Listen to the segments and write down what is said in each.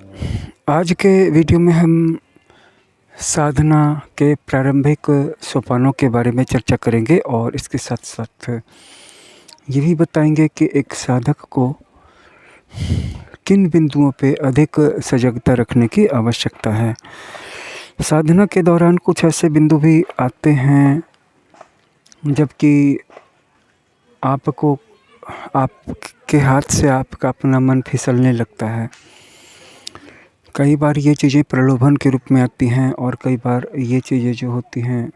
आज के वीडियो में हम साधना के प्रारंभिक सोपानों के बारे में चर्चा करेंगे और इसके साथ साथ ये भी बताएंगे कि एक साधक को किन बिंदुओं पे अधिक सजगता रखने की आवश्यकता है। साधना के दौरान कुछ ऐसे बिंदु भी आते हैं जबकि आपके हाथ से आपका अपना मन फिसलने लगता है। कई बार ये चीज़ें प्रलोभन के रूप में आती हैं और कई बार ये चीज़ें जो होती हैं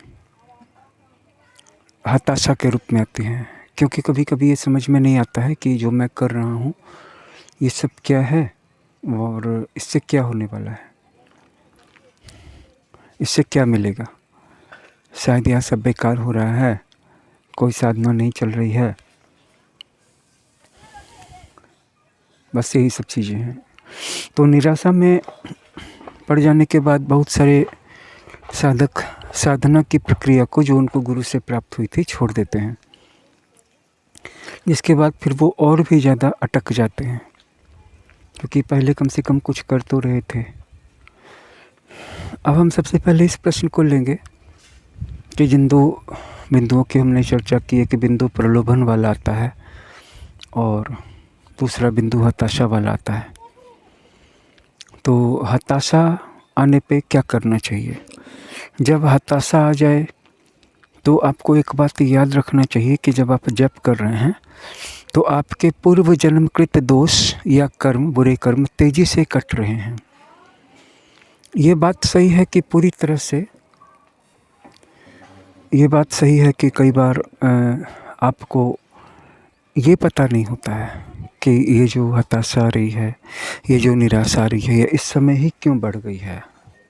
हताशा के रूप में आती हैं, क्योंकि कभी कभी ये समझ में नहीं आता है कि जो मैं कर रहा हूँ ये सब क्या है और इससे क्या होने वाला है, इससे क्या मिलेगा। शायद यह सब बेकार हो रहा है, कोई साधना नहीं चल रही है, बस यही सब चीज़ें हैं। तो निराशा में पड़ जाने के बाद बहुत सारे साधक साधना की प्रक्रिया को जो उनको गुरु से प्राप्त हुई थी छोड़ देते हैं, जिसके बाद फिर वो और भी ज़्यादा अटक जाते हैं, क्योंकि पहले कम से कम कुछ कर तो रहे थे। अब हम सबसे पहले इस प्रश्न को लेंगे कि जिन दो बिंदुओं की हमने चर्चा की है कि बिंदु प्रलोभन वाला आता है और दूसरा बिंदु हताशा वाला आता है। तो हताशा आने पे क्या करना चाहिए? जब हताशा आ जाए तो आपको एक बात याद रखना चाहिए कि जब आप जप कर रहे हैं तो आपके पूर्व जन्मकृत दोष या कर्म, बुरे कर्म तेज़ी से कट रहे हैं। ये बात सही है कि पूरी तरह से ये बात सही है कि कई बार आपको ये पता नहीं होता है कि ये जो हताशा आ रही है, ये जो निराशा आ रही है, ये इस समय ही क्यों बढ़ गई है,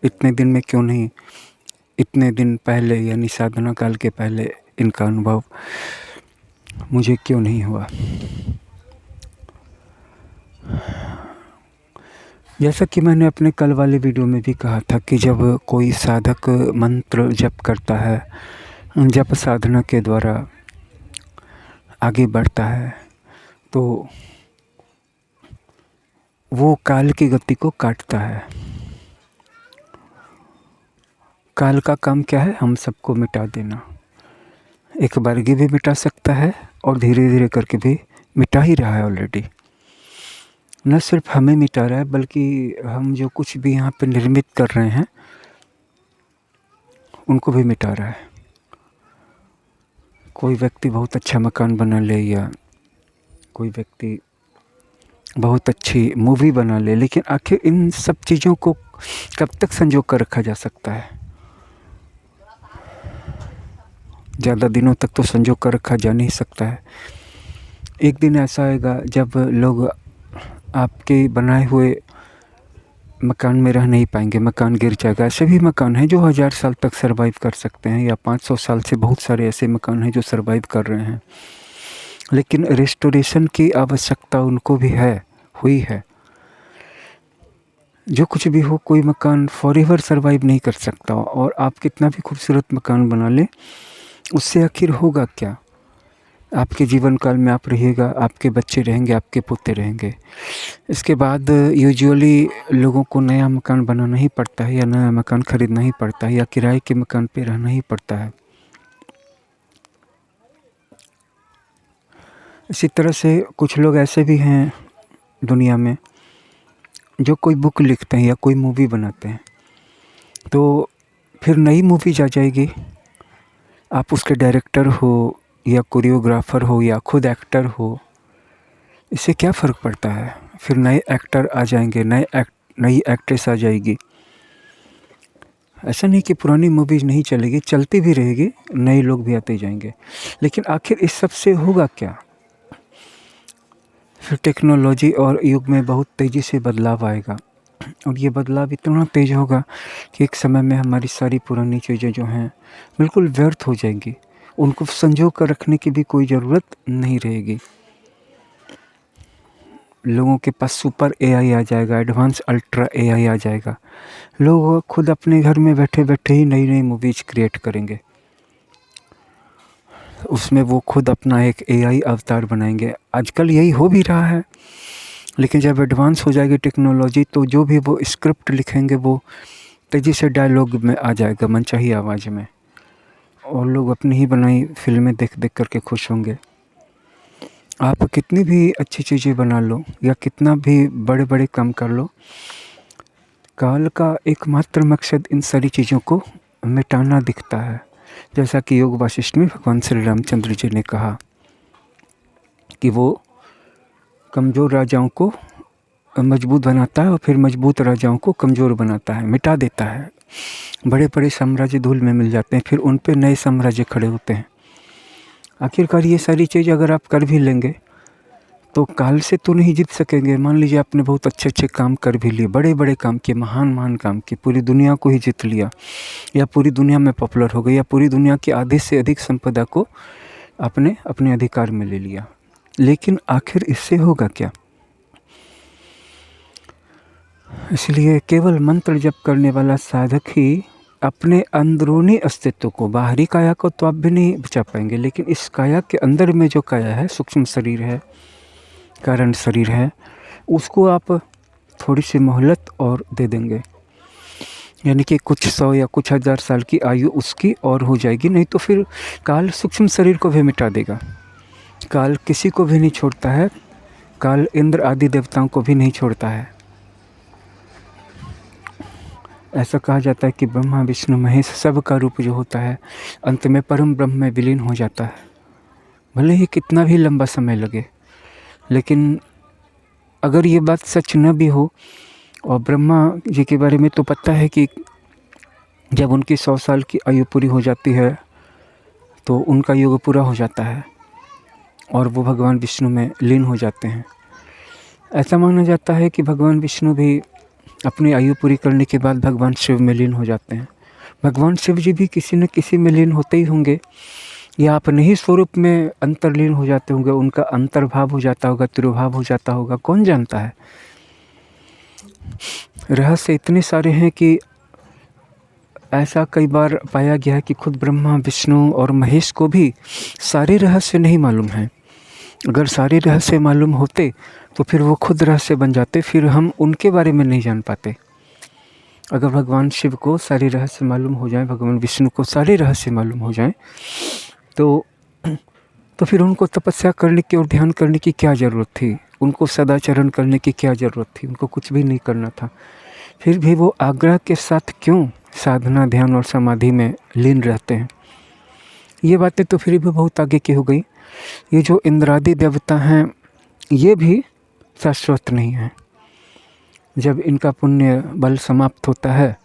इतने दिन में क्यों नहीं, इतने दिन पहले यानी साधना काल के पहले इनका अनुभव मुझे क्यों नहीं हुआ। जैसा कि मैंने अपने कल वाले वीडियो में भी कहा था कि जब कोई साधक मंत्र जप करता है, जप साधना के द्वारा आगे बढ़ता है, तो वो काल की गति को काटता है। काल का काम क्या है? हम सबको मिटा देना। एक बारगी भी मिटा सकता है और धीरे धीरे करके भी मिटा ही रहा है ऑलरेडी। न सिर्फ हमें मिटा रहा है बल्कि हम जो कुछ भी यहाँ पे निर्मित कर रहे हैं उनको भी मिटा रहा है। कोई व्यक्ति बहुत अच्छा मकान बना ले या कोई व्यक्ति बहुत अच्छी मूवी बना ले, लेकिन आखिर इन सब चीज़ों को कब तक संजो कर रखा जा सकता है? ज़्यादा दिनों तक तो संजो कर रखा जा नहीं सकता है। एक दिन ऐसा आएगा जब लोग आपके बनाए हुए मकान में रह नहीं पाएंगे, मकान गिर जाएगा। ऐसे भी मकान हैं जो 1000 साल तक सर्वाइव कर सकते हैं या 500 साल से बहुत सारे ऐसे मकान हैं जो सर्वाइव कर रहे हैं, लेकिन रिस्टोरेशन की आवश्यकता उनको भी हुई है। जो कुछ भी हो, कोई मकान फॉरएवर सर्वाइव नहीं कर सकता और आप कितना भी खूबसूरत मकान बना लें उससे आखिर होगा क्या? आपके जीवन काल में आप रहिएगा, आपके बच्चे रहेंगे, आपके पोते रहेंगे। इसके बाद यूजुअली लोगों को नया मकान बनाना ही पड़ता है या नया मकान खरीदना ही पड़ता है या किराए के मकान पे रहना ही पड़ता है। इसी तरह से कुछ लोग ऐसे भी हैं दुनिया में जो कोई बुक लिखते हैं या कोई मूवी बनाते हैं, तो फिर नई मूवी आ जाएगी, आप उसके डायरेक्टर हो या कोरियोग्राफर हो या खुद एक्टर हो, इससे क्या फ़र्क पड़ता है? फिर नए एक्टर आ जाएंगे, नई एक्ट्रेस आ जाएगी। ऐसा नहीं कि पुरानी मूवीज़ नहीं चलेगी, चलती भी रहेगी, नए लोग भी आते जाएंगे, लेकिन आखिर इस सब से होगा क्या? फिर टेक्नोलॉजी और युग में बहुत तेज़ी से बदलाव आएगा और ये बदलाव इतना तेज़ होगा कि एक समय में हमारी सारी पुरानी चीज़ें जो हैं बिल्कुल व्यर्थ हो जाएंगी, उनको संजो कर रखने की भी कोई ज़रूरत नहीं रहेगी। लोगों के पास सुपर एआई आ जाएगा, एडवांस अल्ट्रा एआई आ जाएगा। लोग खुद अपने घर में बैठे बैठे ही नई नई मूवीज़ क्रिएट करेंगे, उसमें वो खुद अपना एक एआई अवतार बनाएंगे। आजकल यही हो भी रहा है। लेकिन जब एडवांस हो जाएगी टेक्नोलॉजी तो जो भी वो स्क्रिप्ट लिखेंगे वो तेज़ी से डायलॉग में आ जाएगा, मनचाही आवाज़ में, और लोग अपनी ही बनाई फिल्में देख देख करके खुश होंगे। आप कितनी भी अच्छी चीज़ें बना लो या कितना भी बड़े बड़े काम कर लो, काल का एकमात्र मकसद इन सारी चीज़ों को मिटाना दिखता है। जैसा कि योग वासिष्ठ में भगवान श्री रामचंद्र जी ने कहा कि वो कमज़ोर राजाओं को मजबूत बनाता है और फिर मजबूत राजाओं को कमज़ोर बनाता है, मिटा देता है। बड़े बड़े साम्राज्य धूल में मिल जाते हैं, फिर उन पे नए साम्राज्य खड़े होते हैं। आखिरकार ये सारी चीज़ अगर आप कर भी लेंगे तो काल से तो नहीं जीत सकेंगे। मान लीजिए आपने बहुत अच्छे अच्छे काम कर भी लिए, बड़े बड़े काम किए, महान महान काम किए, पूरी दुनिया को ही जीत लिया, या पूरी दुनिया में पॉपुलर हो गई, या पूरी दुनिया की आधे से अधिक संपदा को आपने अपने अधिकार में ले लिया, लेकिन आखिर इससे होगा क्या? इसलिए केवल मंत्र जप करने वाला साधक ही अपने अंदरूनी अस्तित्व को, बाहरी काया को तो आप भी नहीं बचा पाएंगे, लेकिन इस काया के अंदर में जो काया है, सूक्ष्म शरीर है, कारण शरीर है, उसको आप थोड़ी सी मोहलत और दे देंगे, यानी कि कुछ 100 या कुछ 1000 साल की आयु उसकी और हो जाएगी। नहीं तो फिर काल सूक्ष्म शरीर को भी मिटा देगा। काल किसी को भी नहीं छोड़ता है, काल इंद्र आदि देवताओं को भी नहीं छोड़ता है। ऐसा कहा जाता है कि ब्रह्मा विष्णु महेश सब का रूप जो होता है अंत में परम ब्रह्म में विलीन हो जाता है, भले ही कितना भी लंबा समय लगे। लेकिन अगर ये बात सच न भी हो, और ब्रह्मा जी के बारे में तो पता है कि जब उनकी 100 साल की आयु पूरी हो जाती है तो उनका युग पूरा हो जाता है और वो भगवान विष्णु में लीन हो जाते हैं। ऐसा माना जाता है कि भगवान विष्णु भी अपनी आयु पूरी करने के बाद भगवान शिव में लीन हो जाते हैं। भगवान शिव जी भी किसी न किसी में लीन होते ही होंगे, या अपने ही स्वरूप में अंतर्लीन हो जाते होंगे, उनका अंतर्भाव हो जाता होगा, तिरुभाव हो जाता होगा, कौन जानता है। रहस्य इतने सारे हैं कि ऐसा कई बार पाया गया है कि खुद ब्रह्मा विष्णु और महेश को भी सारे रहस्य नहीं मालूम हैं। अगर सारे रहस्य मालूम होते तो फिर वो खुद रहस्य बन जाते, फिर हम उनके बारे में नहीं जान पाते। अगर भगवान शिव को सारे रहस्य मालूम हो जाएं, भगवान विष्णु को सारे रहस्य मालूम हो जाएं, तो फिर उनको तपस्या करने की और ध्यान करने की क्या ज़रूरत थी, उनको सदाचरण करने की क्या ज़रूरत थी, उनको कुछ भी नहीं करना था। फिर भी वो आग्रह के साथ क्यों साधना, ध्यान और समाधि में लीन रहते हैं। ये बातें तो फिर भी बहुत आगे की हो गई। ये जो इंद्रादि देवता हैं ये भी शाश्वत नहीं है। जब इनका पुण्य बल समाप्त होता है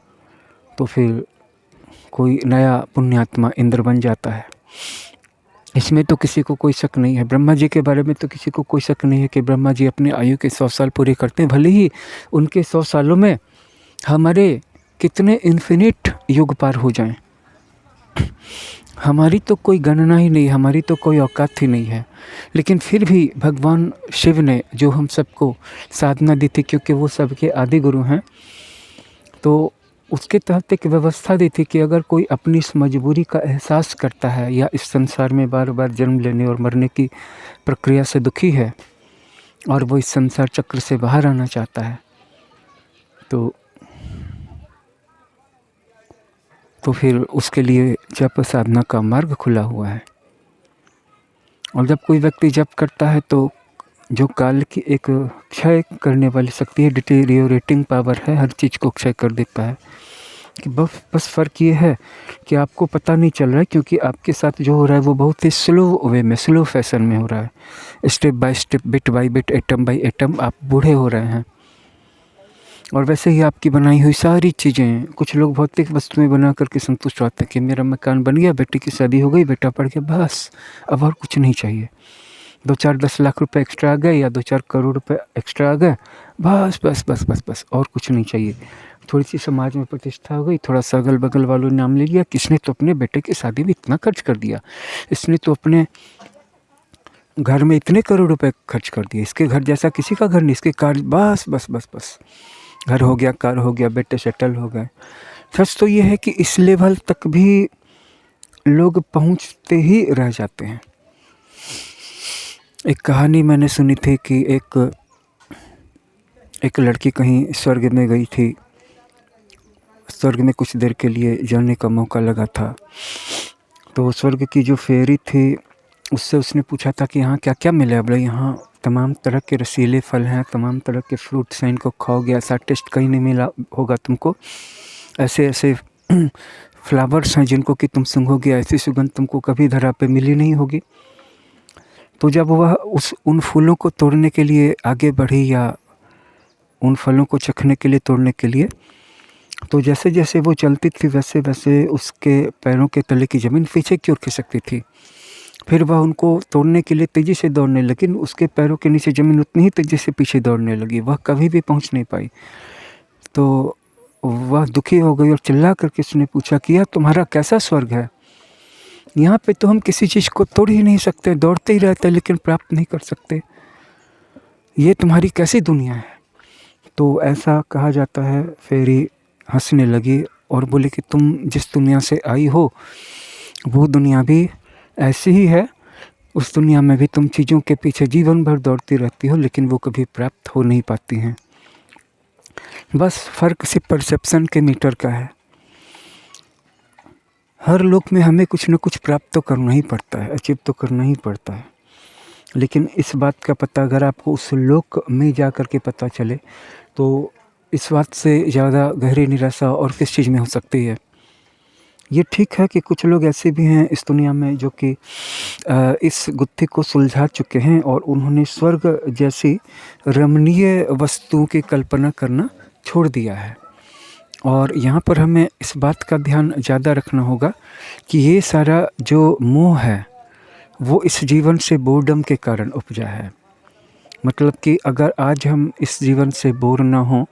तो फिर कोई नया पुण्यात्मा इंद्र बन जाता है। इसमें तो किसी को कोई शक नहीं है। ब्रह्मा जी के बारे में तो किसी को कोई शक नहीं है कि ब्रह्मा जी अपनी आयु के 100 साल पूरे करते हैं, भले ही उनके 100 सालों में हमारे कितने इन्फिनिट युग पार हो जाएं। हमारी तो कोई गणना ही नहीं, हमारी तो कोई औकात ही नहीं है। लेकिन फिर भी भगवान शिव ने जो हम सबको साधना दी थी, क्योंकि वो सबके आदि गुरु हैं, तो उसके तहत एक व्यवस्था दी थी कि अगर कोई अपनी इस मजबूरी का एहसास करता है या इस संसार में बार बार जन्म लेने और मरने की प्रक्रिया से दुखी है और वो इस संसार चक्र से बाहर आना चाहता है, तो फिर उसके लिए जप साधना का मार्ग खुला हुआ है। और जब कोई व्यक्ति जप करता है तो जो काल की एक क्षय करने वाली शक्ति है, डिटेरियोरेटिंग पावर है, हर चीज़ को क्षय कर देता है। कि बस फ़र्क ये है कि आपको पता नहीं चल रहा है, क्योंकि आपके साथ जो हो रहा है वो बहुत ही स्लो वे में, स्लो फैशन में हो रहा है। Step by step, bit by bit, atom by atom आप बूढ़े हो रहे हैं। और वैसे ही आपकी बनाई हुई सारी चीज़ें, कुछ लोग भौतिक वस्तुएं बना करके संतुष्ट होते हैं कि मेरा मकान बन गया, बेटी की शादी हो गई, बेटा पढ़ गया, बस अब और कुछ नहीं चाहिए। 2-4-10 लाख रुपए एक्स्ट्रा आ गए या 2-4 करोड़ रुपए एक्स्ट्रा आ गए, बस बस बस बस बस और कुछ नहीं चाहिए। थोड़ी सी समाज में प्रतिष्ठा हो गई, थोड़ा सा अगल बगल वालों ने नाम ले लिया, किसने तो अपने बेटे की शादी में इतना खर्च कर दिया, इसने तो अपने घर में इतने करोड़ रुपए खर्च कर दिए, इसके घर जैसा किसी का घर नहीं, इसके कार, बस बस बस बस घर हो गया, कार हो गया, बेटे सेटल हो गए। सच तो ये है कि इस लेवल तक भी लोग पहुंचते ही रह जाते हैं। एक कहानी मैंने सुनी थी कि एक एक लड़की कहीं स्वर्ग में गई थी, स्वर्ग में कुछ देर के लिए जाने का मौका लगा था। तो स्वर्ग की जो फेरी थी उससे उसने पूछा था कि यहाँ क्या क्या मिला। बोले यहाँ तमाम तरह के रसीले फल हैं, तमाम तरह के फ्रूट्स हैं, इनको खाओगे, ऐसा टेस्ट कहीं नहीं मिला होगा तुमको। ऐसे ऐसे फ्लावर्स हैं जिनको कि तुम सूंघोगे, ऐसी सुगंध तुमको कभी धरा पे मिली नहीं होगी। तो जब वह उन फूलों को तोड़ने के लिए आगे बढ़ी या उन फलों को चखने के लिए तोड़ने के लिए, तो जैसे जैसे वो चलती थी वैसे वैसे उसके पैरों के तले की ज़मीन पीछे की ओर खिसकती थी। फिर वह उनको तोड़ने के लिए तेज़ी से दौड़ने लगी, उसके पैरों के नीचे ज़मीन उतनी ही तेज़ी से पीछे दौड़ने लगी, वह कभी भी पहुंच नहीं पाई। तो वह दुखी हो गई और चिल्ला करके उसने पूछा कि यह तुम्हारा कैसा स्वर्ग है, यहाँ पे तो हम किसी चीज़ को तोड़ ही नहीं सकते, दौड़ते ही रहते लेकिन प्राप्त नहीं कर सकते, ये तुम्हारी कैसी दुनिया है। तो ऐसा कहा जाता है। फेरी हंसने लगी और बोली कि तुम जिस दुनिया से आई हो वो दुनिया भी ऐसी ही है, उस दुनिया में भी तुम चीज़ों के पीछे जीवन भर दौड़ती रहती हो लेकिन वो कभी प्राप्त हो नहीं पाती हैं। बस फ़र्क सिर्फ परसेप्शन के मीटर का है। हर लोक में हमें कुछ न कुछ प्राप्त तो करना ही पड़ता है, अचीव तो करना ही पड़ता है, लेकिन इस बात का पता अगर आपको उस लोक में जा कर के पता चले तो इस बात से ज़्यादा गहरी निराशा और किस चीज़ में हो सकती है। ये ठीक है कि कुछ लोग ऐसे भी हैं इस दुनिया में जो कि इस गुत्थी को सुलझा चुके हैं और उन्होंने स्वर्ग जैसी रमणीय वस्तुओं की कल्पना करना छोड़ दिया है। और यहाँ पर हमें इस बात का ध्यान ज़्यादा रखना होगा कि ये सारा जो मोह है वो इस जीवन से बोर्डम के कारण उपजा है। मतलब कि अगर आज हम इस जीवन से बोर ना हों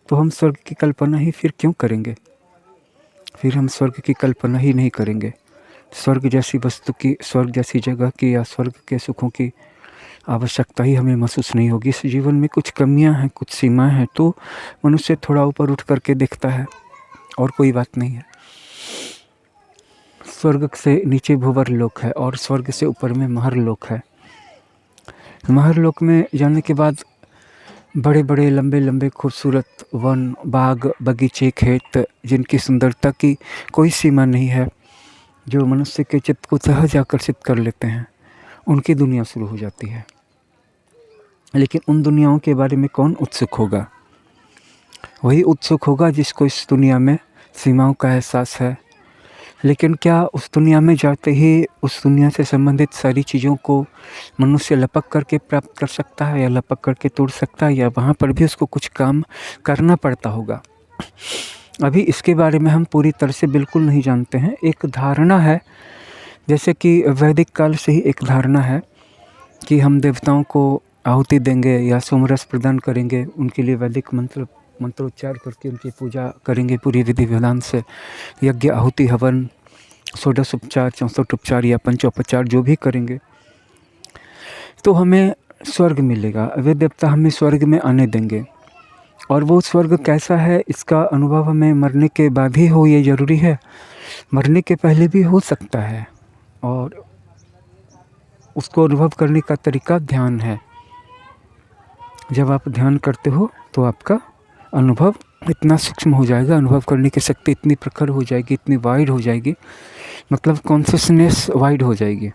तो हम स्वर्ग की कल्पना ही फिर क्यों करेंगे, फिर हम स्वर्ग की कल्पना ही नहीं करेंगे। स्वर्ग जैसी वस्तु की, स्वर्ग जैसी जगह की या स्वर्ग के सुखों की आवश्यकता ही हमें महसूस नहीं होगी। इस जीवन में कुछ कमियां हैं, कुछ सीमाएं हैं, तो मनुष्य थोड़ा ऊपर उठ करके देखता है और कोई बात नहीं है। स्वर्ग से नीचे भूवर लोक है और स्वर्ग से ऊपर में महर लोक है। महर लोक में जाने के बाद बड़े बड़े लंबे लंबे खूबसूरत वन, बाग, बगीचे, खेत जिनकी सुंदरता की कोई सीमा नहीं है, जो मनुष्य के चित्त को सहज आकर्षित कर लेते हैं, उनकी दुनिया शुरू हो जाती है। लेकिन उन दुनियाओं के बारे में कौन उत्सुक होगा? वही उत्सुक होगा जिसको इस दुनिया में सीमाओं का एहसास है। लेकिन क्या उस दुनिया में जाते ही उस दुनिया से संबंधित सारी चीज़ों को मनुष्य लपक करके प्राप्त कर सकता है या लपक करके तोड़ सकता है, या वहाँ पर भी उसको कुछ काम करना पड़ता होगा? अभी इसके बारे में हम पूरी तरह से बिल्कुल नहीं जानते हैं। एक धारणा है, जैसे कि वैदिक काल से ही एक धारणा है कि हम देवताओं को आहुति देंगे या सोमरस प्रदान करेंगे, उनके लिए वैदिक मंत्रोच्चार करके उनकी पूजा करेंगे पूरी विधि विधान से, यज्ञ, आहुति, हवन, षोडश उपचार, 64 उपचार या पंचोपचार जो भी करेंगे तो हमें स्वर्ग मिलेगा। वे देवता हमें स्वर्ग में आने देंगे। और वो स्वर्ग कैसा है इसका अनुभव हमें मरने के बाद ही हो, ये ज़रूरी है? मरने के पहले भी हो सकता है। और उसको अनुभव करने का तरीका ध्यान है। जब आप ध्यान करते हो तो आपका अनुभव इतना सूक्ष्म हो जाएगा, अनुभव करने की शक्ति इतनी प्रखर हो जाएगी, इतनी वाइड हो जाएगी, मतलब कॉन्शियसनेस वाइड हो जाएगी,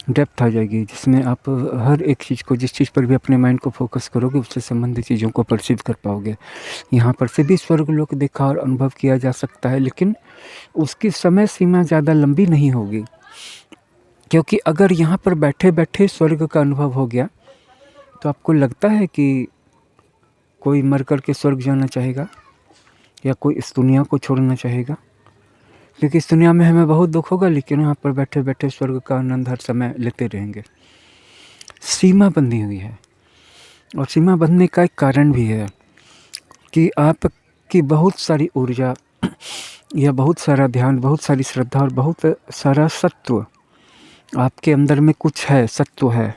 डेप्थ आ जाएगी, जिसमें आप हर एक चीज़ को, जिस चीज़ पर भी अपने माइंड को फोकस करोगे उससे संबंधित चीज़ों को परसीव कर पाओगे। यहाँ पर से भी स्वर्ग लोक देखा और अनुभव किया जा सकता है, लेकिन उसकी समय सीमा ज़्यादा लंबी नहीं होगी। क्योंकि अगर यहाँ पर बैठे बैठे स्वर्ग का अनुभव हो गया तो आपको लगता है कि कोई मर कर के स्वर्ग जाना चाहेगा या कोई इस दुनिया को छोड़ना चाहेगा? क्योंकि इस दुनिया में हमें बहुत दुख होगा, लेकिन यहाँ पर बैठे बैठे स्वर्ग का आनंद हर समय लेते रहेंगे। सीमा बंधी हुई है, और सीमा बंधने का एक कारण भी है कि आपकी बहुत सारी ऊर्जा या बहुत सारा ध्यान, बहुत सारी श्रद्धा और बहुत सारा सत्व आपके अंदर में कुछ है, सत्व है,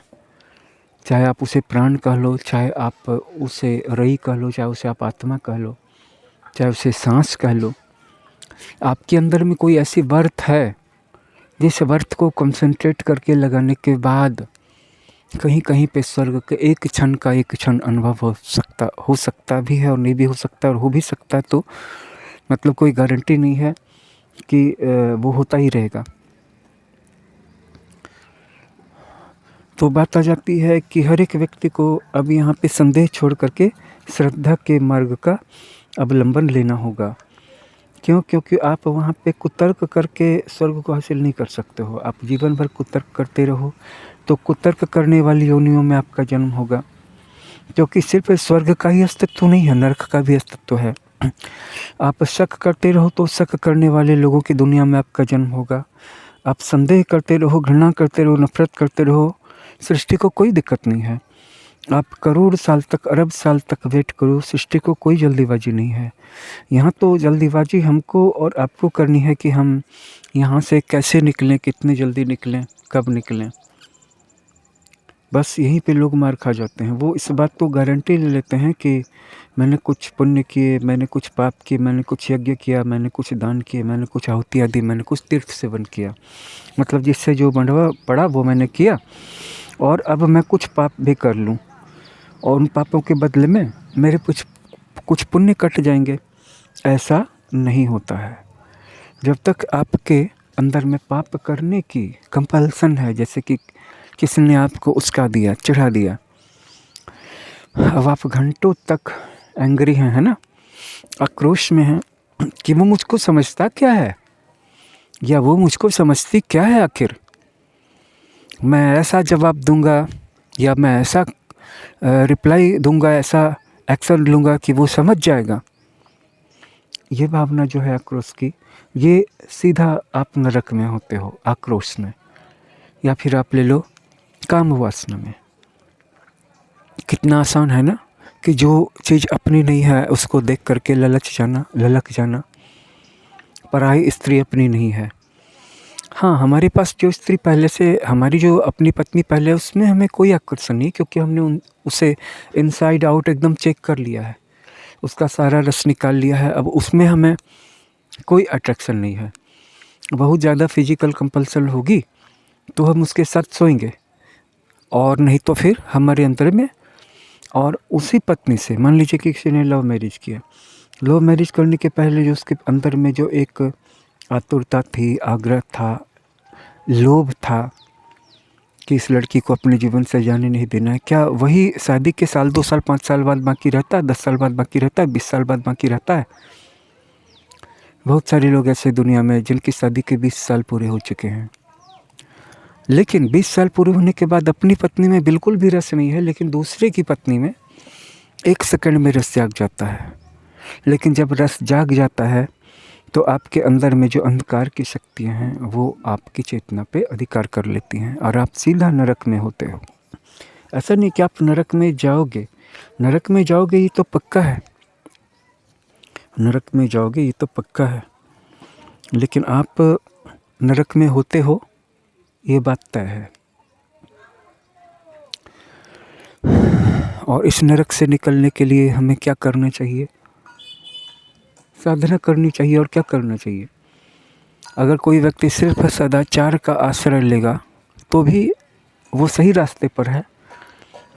चाहे आप उसे प्राण कह लो, चाहे आप उसे रई कह लो, चाहे उसे आप आत्मा कह लो, चाहे उसे सांस कह लो। आपके अंदर में कोई ऐसी वर्थ है जिस वर्थ को कंसंट्रेट करके लगाने के बाद कहीं कहीं पे स्वर्ग के एक क्षण अनुभव हो सकता भी है और नहीं भी हो सकता, और हो भी सकता है तो मतलब कोई गारंटी नहीं है कि वो होता ही रहेगा। तो बात आ जाती है कि हर एक व्यक्ति को अब यहाँ पे संदेह छोड़ करके श्रद्धा के मार्ग का अवलंबन लेना होगा। क्यों? क्योंकि आप वहाँ पे कुतर्क करके स्वर्ग को हासिल नहीं कर सकते हो। आप जीवन भर कुतर्क करते रहो तो कुतर्क करने वाली योनियों में आपका जन्म होगा, क्योंकि सिर्फ स्वर्ग का ही अस्तित्व नहीं है, नरक का भी अस्तित्व है। आप शक करते रहो तो शक करने वाले लोगों की दुनिया में आपका जन्म होगा। आप संदेह करते रहो, घृणा करते रहो, नफरत करते रहो, सृष्टि को कोई दिक्कत नहीं है। आप करोड़ साल तक, अरब साल तक वेट करो, सृष्टि को कोई जल्दीबाजी नहीं है। यहाँ तो जल्दीबाजी हमको और आपको करनी है कि हम यहाँ से कैसे निकलें, कितनी जल्दी निकलें, कब निकलें। बस यहीं पे लोग मार खा जाते हैं। वो इस बात को गारंटी ले लेते हैं कि मैंने कुछ पुण्य किए, मैंने कुछ पाप किए, मैंने कुछ यज्ञ किया, मैंने कुछ दान किए, मैंने कुछ आहुतियाँ दी, मैंने कुछ तीर्थ सेवन किया, मतलब जिससे जो बंधवा पड़ा वो मैंने किया, और अब मैं कुछ पाप भी कर लूँ और उन पापों के बदले में मेरे कुछ पुण्य कट जाएंगे। ऐसा नहीं होता है। जब तक आपके अंदर में पाप करने की कंपल्सन है, जैसे कि किसी ने आपको उस्का दिया, चढ़ा दिया, अब आप घंटों तक एंग्री हैं, है ना, आक्रोश में हैं कि वो मुझको समझता क्या है या वो मुझको समझती क्या है। आखिर मैं ऐसा जवाब दूंगा या मैं ऐसा रिप्लाई दूंगा, ऐसा एक्शन लूँगा कि वो समझ जाएगा। ये भावना जो है आक्रोश की, ये सीधा आप नरक में होते हो, आक्रोश में, या फिर आप ले लो काम वासना में। कितना आसान है ना कि जो चीज़ अपनी नहीं है उसको देख करके ललक जाना। पराई स्त्री अपनी नहीं है। हाँ, हमारे पास जो स्त्री पहले से, हमारी जो अपनी पत्नी पहले, उसमें हमें कोई आकर्षण नहीं, क्योंकि हमने उसे इनसाइड आउट एकदम चेक कर लिया है, उसका सारा रस निकाल लिया है। अब उसमें हमें कोई अट्रैक्शन नहीं है। बहुत ज़्यादा फिजिकल कंपल्सन होगी तो हम उसके साथ सोएंगे, और नहीं तो फिर हमारे अंतर में। और उसी पत्नी से, मान लीजिए कि किसी ने लव मैरिज किया, लव मैरिज करने के पहले जो उसके अंदर में जो एक आतुरता थी, आग्रह था, लोभ था कि इस लड़की को अपने जीवन से जाने नहीं देना है, क्या वही शादी के साल, 2 साल, 5 साल बाद बाकी रहता है, 10 साल बाद बाकी रहता है, 20 साल बाद बाकी रहता है? बहुत सारे लोग ऐसे दुनिया में जिनकी शादी के 20 साल पूरे हो चुके हैं, लेकिन 20 साल पूरे होने के बाद अपनी पत्नी में बिल्कुल भी रस नहीं है, लेकिन दूसरे की पत्नी में 1 सेकंड में रस जाग जाता है। लेकिन जब रस जाग जाता है तो आपके अंदर में जो अंधकार की शक्तियाँ हैं वो आपकी चेतना पे अधिकार कर लेती हैं और आप सीधा नरक में होते हो। ऐसा नहीं कि आप नरक में जाओगे, नरक में जाओगे ये तो पक्का है, नरक में जाओगे ये तो पक्का है, लेकिन आप नरक में होते हो ये बात तय है। और इस नरक से निकलने के लिए हमें क्या करना चाहिए? साधना करनी चाहिए। और क्या करना चाहिए? अगर कोई व्यक्ति सिर्फ सदाचार का आश्रय लेगा तो भी वो सही रास्ते पर है।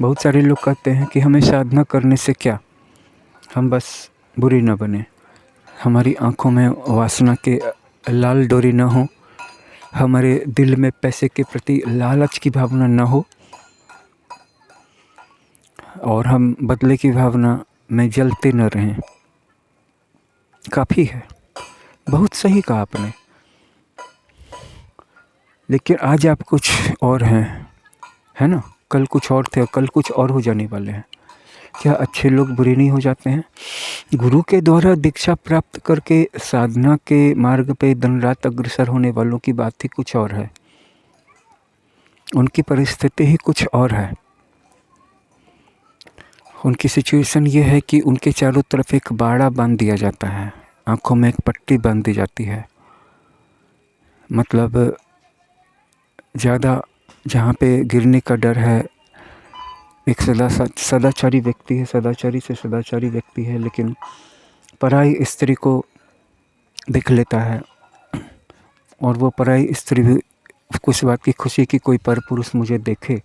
बहुत सारे लोग कहते हैं कि हमें साधना करने से क्या, हम बस बुरी न बने, हमारी आँखों में वासना के लाल डोरी न हो, हमारे दिल में पैसे के प्रति लालच की भावना न हो, और हम बदले की भावना में जलते न रहें। काफ़ी है। बहुत सही कहा आपने। लेकिन आज आप कुछ और हैं, है ना? कल कुछ और थे और कल कुछ और हो जाने वाले हैं। क्या अच्छे लोग बुरे नहीं हो जाते हैं? गुरु के द्वारा दीक्षा प्राप्त करके साधना के मार्ग पे दिन रात अग्रसर होने वालों की बात ही कुछ और है, उनकी परिस्थिति ही कुछ और है। उनकी सिचुएशन ये है कि उनके चारों तरफ एक बाड़ा बांध दिया जाता है, आँखों में एक पट्टी बांध दी जाती है। मतलब ज़्यादा जहाँ पे गिरने का डर है, एक सदाचारी व्यक्ति है, सदाचारी से सदाचारी व्यक्ति है, लेकिन पराई स्त्री को देख लेता है, और वो पराई स्त्री भी कुछ बात की खुशी कि कोई पर पुरुष मुझे देखे,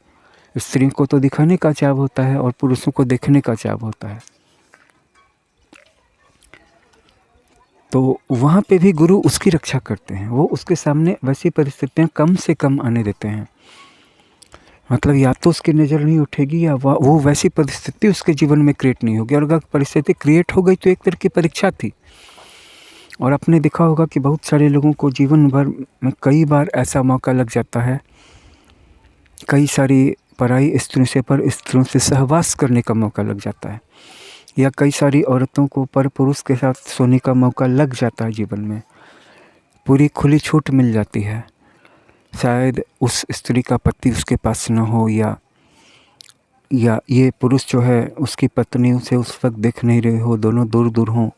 स्त्रियों को तो दिखाने का चाव होता है और पुरुषों को देखने का चाव होता है। तो वहाँ पे भी गुरु उसकी रक्षा करते हैं, वो उसके सामने वैसी परिस्थितियाँ कम से कम आने देते हैं। मतलब या तो उसकी नज़र नहीं उठेगी या वो वैसी परिस्थिति उसके जीवन में क्रिएट नहीं होगी। और अगर परिस्थिति क्रिएट हो गई तो एक तरह की परीक्षा थी। और आपने देखा होगा कि बहुत सारे लोगों को जीवन भर में कई बार ऐसा मौका लग जाता है, कई सारी पराई स्त्रियों से सहवास करने का मौका लग जाता है, या कई सारी औरतों को पर पुरुष के साथ सोने का मौका लग जाता है। जीवन में पूरी खुली छूट मिल जाती है। शायद उस स्त्री का पति उसके पास न हो, या ये पुरुष जो है उसकी पत्नी उसे उस वक्त देख नहीं रहे हो, दोनों दूर दूर हों,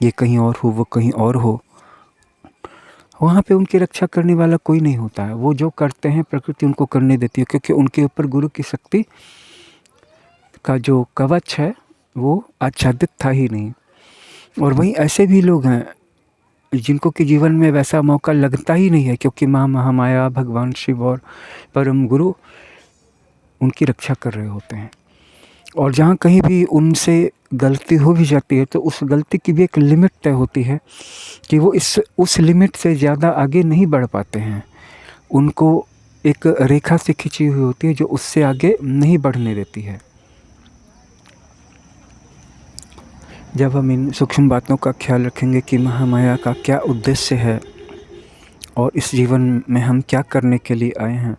ये कहीं और हो वो कहीं और हो। वहाँ पे उनकी रक्षा करने वाला कोई नहीं होता है। वो जो करते हैं प्रकृति उनको करने देती है, क्योंकि उनके ऊपर गुरु की शक्ति का जो कवच है वो आच्छादित था ही नहीं। और वहीं ऐसे भी लोग हैं जिनको कि जीवन में वैसा मौका लगता ही नहीं है, क्योंकि माँ महामाया, भगवान शिव और परम गुरु उनकी रक्षा कर रहे होते हैं। और जहाँ कहीं भी उनसे गलती हो भी जाती है तो उस गलती की भी एक लिमिट तय होती है कि वो उस लिमिट से ज़्यादा आगे नहीं बढ़ पाते हैं। उनको एक रेखा से खींची हुई होती है जो उससे आगे नहीं बढ़ने देती है। जब हम इन सूक्ष्म बातों का ख्याल रखेंगे कि महामाया का क्या उद्देश्य है और इस जीवन में हम क्या करने के लिए आए हैं,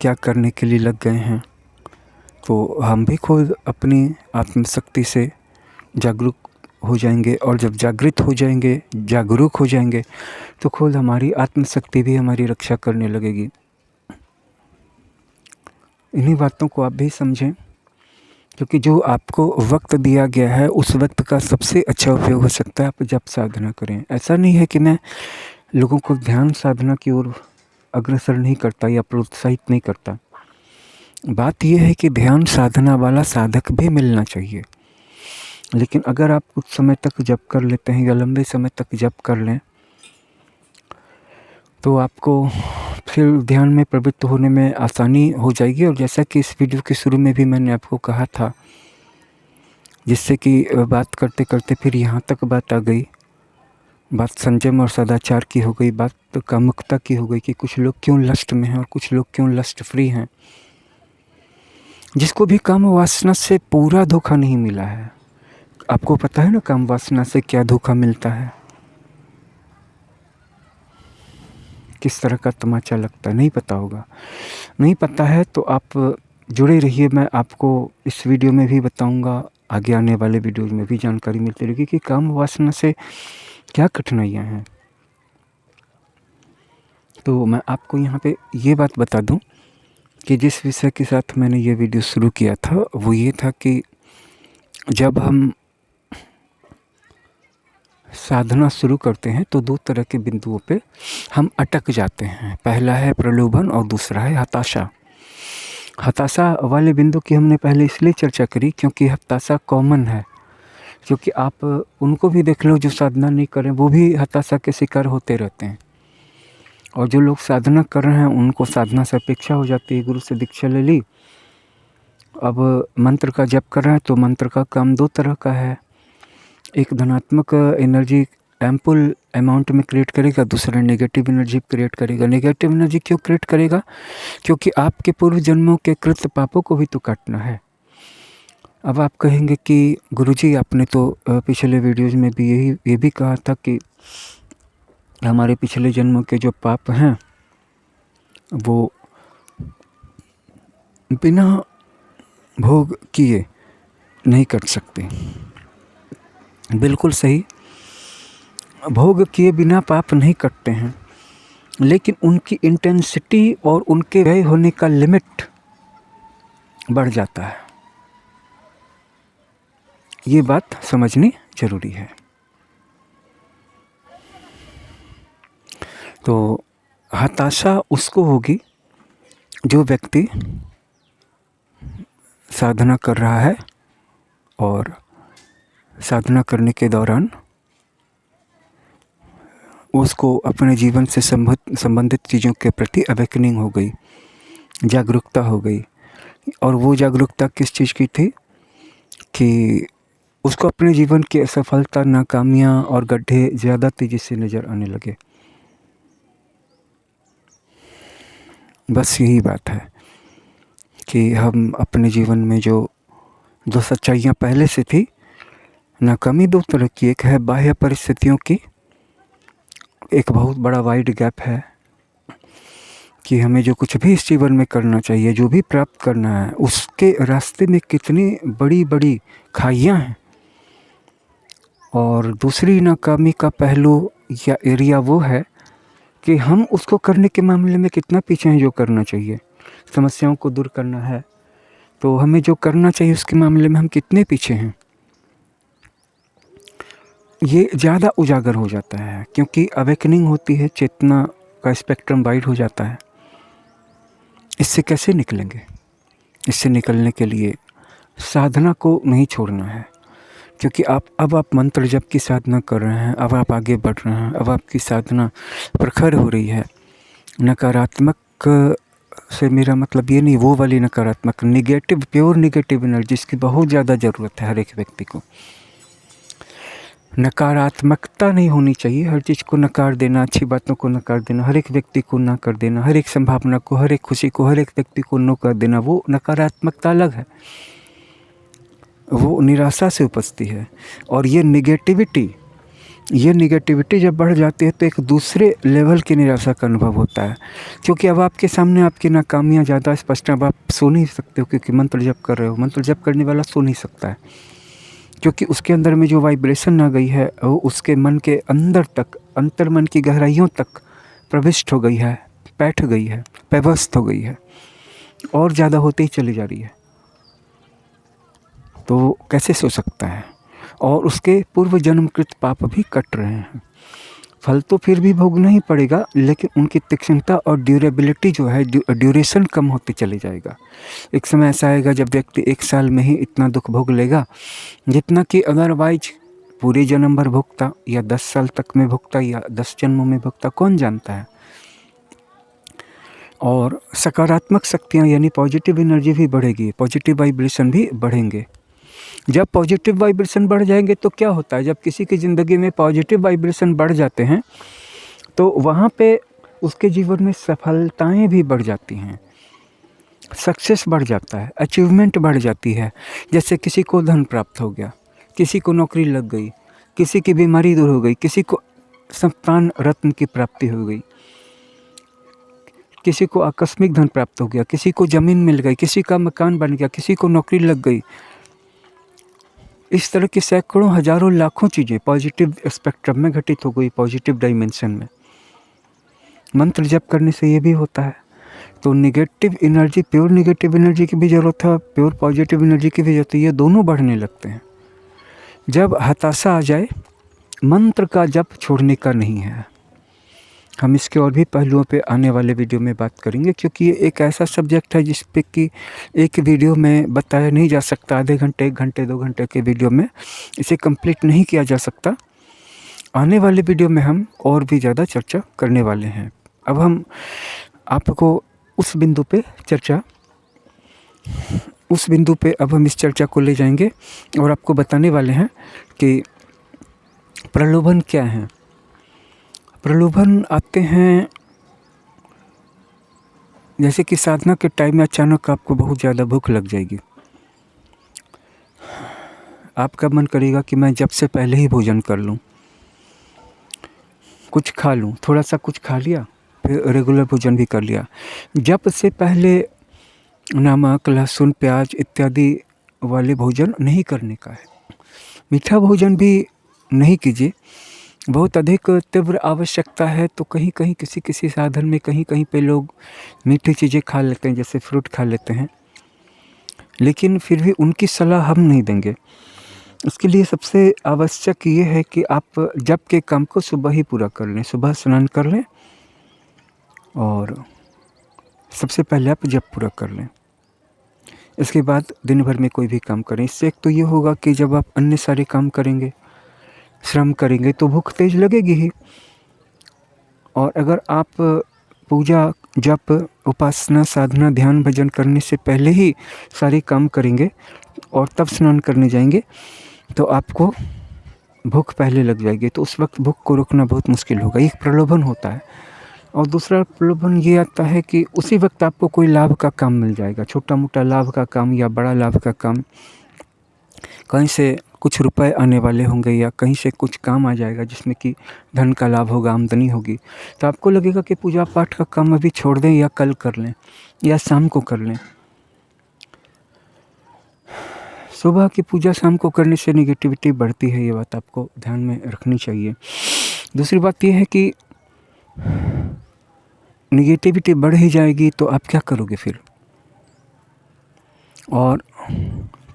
क्या करने के लिए लग गए हैं, तो हम भी खुद अपनी आत्मशक्ति से जागरूक हो जाएंगे। और जब जागरूक हो जाएंगे तो खुद हमारी आत्मशक्ति भी हमारी रक्षा करने लगेगी। इन्हीं बातों को आप भी समझें, क्योंकि जो आपको वक्त दिया गया है उस वक्त का सबसे अच्छा उपयोग हो सकता है आप जब साधना करें। ऐसा नहीं है कि मैं लोगों को ध्यान साधना की ओर अग्रसर नहीं करता या प्रोत्साहित नहीं करता। बात यह है कि ध्यान साधना वाला साधक भी मिलना चाहिए। लेकिन अगर आप कुछ समय तक जप कर लेते हैं या लंबे समय तक जप कर लें तो आपको फिर ध्यान में प्रवृत्त होने में आसानी हो जाएगी। और जैसा कि इस वीडियो के शुरू में भी मैंने आपको कहा था, जिससे कि बात करते करते फिर यहाँ तक बात आ गई, बात संयम और सदाचार की हो गई, बात कामुकता की हो गई कि कुछ लोग क्यों लस्ट में हैं और कुछ लोग क्यों लस्ट फ्री हैं। जिसको भी काम वासना से पूरा धोखा नहीं मिला है, आपको पता है ना काम वासना से क्या धोखा मिलता है, किस तरह का तमाचा लगता है, नहीं पता होगा। नहीं पता है तो आप जुड़े रहिए, मैं आपको इस वीडियो में भी बताऊंगा, आगे आने वाले वीडियोज़ में भी जानकारी मिलती रहेगी कि काम वासना से क्या कठिनाइयाँ हैं। तो मैं आपको यहाँ पे ये बात बता दूं कि जिस विषय के साथ मैंने ये वीडियो शुरू किया था वो ये था कि जब हम साधना शुरू करते हैं तो दो तरह के बिंदुओं पे हम अटक जाते हैं। पहला है प्रलोभन और दूसरा है हताशा। हताशा वाले बिंदु की हमने पहले इसलिए चर्चा करी क्योंकि हताशा कॉमन है, क्योंकि आप उनको भी देख लो जो साधना नहीं करें, वो भी हताशा के शिकार होते रहते हैं। और जो लोग साधना कर रहे हैं उनको साधना से अपेक्षा हो जाती है, गुरु से दीक्षा ले ली, अब मंत्र का जप कर रहे हैं तो मंत्र का काम दो तरह का है, एक धनात्मक एनर्जी एम्पुल अमाउंट में क्रिएट करेगा, दूसरा नेगेटिव एनर्जी क्रिएट करेगा। नेगेटिव एनर्जी क्यों क्रिएट करेगा? क्योंकि आपके पूर्व जन्मों के कृत पापों को भी तो काटना है। अब आप कहेंगे कि गुरुजी आपने तो पिछले वीडियोज़ में भी ये भी कहा था कि हमारे पिछले जन्मों के जो पाप हैं वो बिना भोग किए नहीं कट सकते। बिल्कुल सही, भोग किए बिना पाप नहीं कटते हैं, लेकिन उनकी इंटेंसिटी और उनके व्यय होने का लिमिट बढ़ जाता है। ये बात समझनी जरूरी है। तो हताशा उसको होगी जो व्यक्ति साधना कर रहा है और साधना करने के दौरान उसको अपने जीवन से संबंधित चीज़ों के प्रति अवेकनिंग हो गई, जागरूकता हो गई। और वो जागरूकता किस चीज़ की थी कि उसको अपने जीवन की असफलता, नाकामियाँ और गड्ढे ज़्यादा तेज़ी से नज़र आने लगे। बस यही बात है कि हम अपने जीवन में जो सच्चाइयाँ पहले से थी, नाकामी दो तरह की, एक है बाह्य परिस्थितियों की, एक बहुत बड़ा वाइड गैप है कि हमें जो कुछ भी इस जीवन में करना चाहिए, जो भी प्राप्त करना है, उसके रास्ते में कितनी बड़ी बड़ी खाइयाँ हैं। और दूसरी नाकामी का पहलू या एरिया वो है कि हम उसको करने के मामले में कितना पीछे हैं। जो करना चाहिए, समस्याओं को दूर करना है, तो हमें जो करना चाहिए उसके मामले में हम कितने पीछे हैं, ये ज़्यादा उजागर हो जाता है। क्योंकि अवेकनिंग होती है, चेतना का स्पेक्ट्रम वाइड हो जाता है। इससे कैसे निकलेंगे? इससे निकलने के लिए साधना को नहीं छोड़ना है। क्योंकि अब आप मंत्र जप की साधना कर रहे हैं, अब आप आगे बढ़ रहे हैं, अब आपकी साधना प्रखर हो रही है। नकारात्मक से मेरा मतलब ये नहीं वो वाली नकारात्मक, निगेटिव, प्योर निगेटिव एनर्जी, जिसकी बहुत ज़्यादा ज़रूरत है हर एक व्यक्ति को। नकारात्मकता नहीं होनी चाहिए, हर चीज़ को नकार देना, अच्छी बातों को नकार देना, हर एक व्यक्ति को ना कर देना, हर एक संभावना को, हर एक खुशी को, हर एक व्यक्ति को नो कर देना, वो नकारात्मकता अलग है, वो निराशा से उपजती है। और ये निगेटिविटी जब बढ़ जाती है तो एक दूसरे लेवल की निराशा का अनुभव होता है। क्योंकि अब आपके सामने आपकी नाकामियाँ ज़्यादा स्पष्ट हैं। अब आप सो नहीं सकते हो क्योंकि मंत्र जप कर रहे हो। मंत्र जप करने वाला सो नहीं सकता है, क्योंकि उसके अंदर में जो वाइब्रेशन आ गई है वो उसके मन के अंदर तक, अंतर्मन की गहराइयों तक प्रविष्ट हो गई है, बैठ गई है, व्यवस्थ हो गई है, और ज़्यादा होते ही चली जा रही है। तो वो कैसे सो सकता है? और उसके पूर्व जन्मकृत पाप भी कट रहे हैं। फल तो फिर भी भोगना ही पड़ेगा, लेकिन उनकी तीक्ष्णता और ड्यूरेबिलिटी जो है, ड्यूरेशन कम होते चले जाएगा। एक समय ऐसा आएगा जब व्यक्ति 1 साल में ही इतना दुख भोग लेगा जितना कि अदरवाइज पूरे जन्म भर भोगता, या 10 साल तक में भोगता, या 10 जन्मों में भोगता, कौन जानता है। और सकारात्मक शक्तियाँ यानी पॉजिटिव एनर्जी भी बढ़ेगी, पॉजिटिव वाइब्रेशन भी बढ़ेंगे। जब पॉजिटिव वाइब्रेशन बढ़ जाएंगे तो क्या होता है, जब किसी की ज़िंदगी में पॉजिटिव वाइब्रेशन बढ़ जाते हैं तो वहाँ पे उसके जीवन में सफलताएं भी बढ़ जाती हैं, सक्सेस बढ़ जाता है, अचीवमेंट बढ़ जाती है। जैसे किसी को धन प्राप्त हो गया, किसी को नौकरी लग गई, किसी की बीमारी दूर हो गई, किसी को संतान रत्न की प्राप्ति हो गई, किसी को आकस्मिक धन प्राप्त हो गया, किसी को ज़मीन मिल गई, किसी का मकान बन गया, किसी को नौकरी लग गई। इस तरह की सैकड़ों, हजारों, लाखों चीज़ें पॉजिटिव स्पेक्ट्रम में घटित हो गई, पॉजिटिव डायमेंशन में। मंत्र जप करने से ये भी होता है। तो negative energy, pure negative energy की भी ज़रूरत है, प्योर पॉजिटिव एनर्जी की भी ज़रूरत है। ये दोनों बढ़ने लगते हैं। जब हताशा आ जाए, मंत्र का जप छोड़ने का नहीं है। हम इसके और भी पहलुओं पे आने वाले वीडियो में बात करेंगे, क्योंकि ये एक ऐसा सब्जेक्ट है जिस पे कि एक वीडियो में बताया नहीं जा सकता। आधे घंटे, 1 घंटे, 2 घंटे के वीडियो में इसे कंप्लीट नहीं किया जा सकता। आने वाले वीडियो में हम और भी ज़्यादा चर्चा करने वाले हैं। अब हम आपको उस बिंदु पे अब हम इस चर्चा को ले जाएंगे और आपको बताने वाले हैं कि प्रलोभन क्या है। प्रलोभन आते हैं जैसे कि साधना के टाइम में अचानक आपको बहुत ज़्यादा भूख लग जाएगी। आपका मन करेगा कि मैं जब से पहले ही भोजन कर लूं, कुछ खा लूं, थोड़ा सा कुछ खा लिया, फिर रेगुलर भोजन भी कर लिया। जब से पहले नमक, लहसुन, प्याज इत्यादि वाले भोजन नहीं करने का है। मीठा भोजन भी नहीं कीजिए। बहुत अधिक तीव्र आवश्यकता है तो कहीं कहीं किसी साधन में कहीं पे लोग मीठी चीज़ें खा लेते हैं, जैसे फ्रूट खा लेते हैं, लेकिन फिर भी उनकी सलाह हम नहीं देंगे। इसके लिए सबसे आवश्यक ये है कि आप जप के काम को सुबह ही पूरा कर लें। सुबह स्नान कर लें और सबसे पहले आप जप पूरा कर लें। इसके बाद दिन भर में कोई भी काम करें। इससे एक तो ये होगा कि जब आप अन्य सारे काम करेंगे, श्रम करेंगे, तो भूख तेज लगेगी ही। और अगर आप पूजा जप, उपासना, साधना, ध्यान, भजन करने से पहले ही सारे काम करेंगे और तब स्नान करने जाएंगे तो आपको भूख पहले लग जाएगी, तो उस वक्त भूख को रोकना बहुत मुश्किल होगा। एक प्रलोभन होता है। और दूसरा प्रलोभन ये आता है कि उसी वक्त आपको कोई लाभ का काम मिल जाएगा, छोटा मोटा लाभ का काम या बड़ा लाभ का काम, कहीं से कुछ रुपए आने वाले होंगे या कहीं से कुछ काम आ जाएगा जिसमें कि धन का लाभ होगा, आमदनी होगी। तो आपको लगेगा कि पूजा पाठ का काम अभी छोड़ दें या कल कर लें या शाम को कर लें। सुबह की पूजा शाम को करने से निगेटिविटी बढ़ती है, ये बात आपको ध्यान में रखनी चाहिए। दूसरी बात ये है कि निगेटिविटी बढ़ ही जाएगी तो आप क्या करोगे फिर। और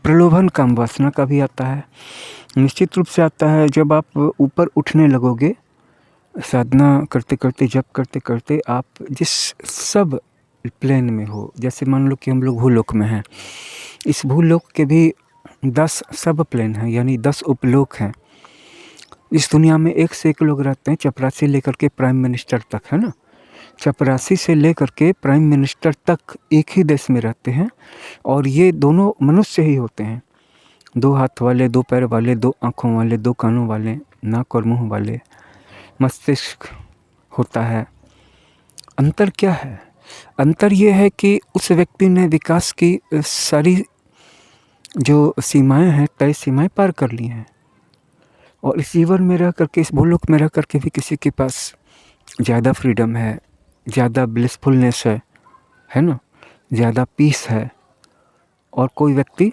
प्रलोभन काम वासना का भी आता है, निश्चित रूप से आता है। जब आप ऊपर उठने लगोगे, साधना करते करते, जप करते करते, आप जिस सब प्लेन में हो, जैसे मान लो कि हम लोग भूलोक में हैं, इस भूलोक के भी 10 सब प्लेन हैं, यानी 10 उपलोक हैं। इस दुनिया में एक से एक लोग रहते हैं, चपरासी लेकर के प्राइम मिनिस्टर तक, है ना। चपरासी से लेकर के प्राइम मिनिस्टर तक एक ही देश में रहते हैं और ये दोनों मनुष्य ही होते हैं। 2 हाथ वाले, 2 पैर वाले, 2 आँखों वाले, 2 कानों वाले, नाक और मुँह वाले, मस्तिष्क होता है। अंतर क्या है? अंतर ये है कि उस व्यक्ति ने विकास की सारी जो सीमाएं हैं, तय सीमाएं पार कर ली हैं और इस जीवन में रह करके, इस भूलोक में रह करके भी किसी के पास ज़्यादा फ्रीडम है, ज़्यादा ब्लिसफुलनेस है ना, ज़्यादा पीस है। और कोई व्यक्ति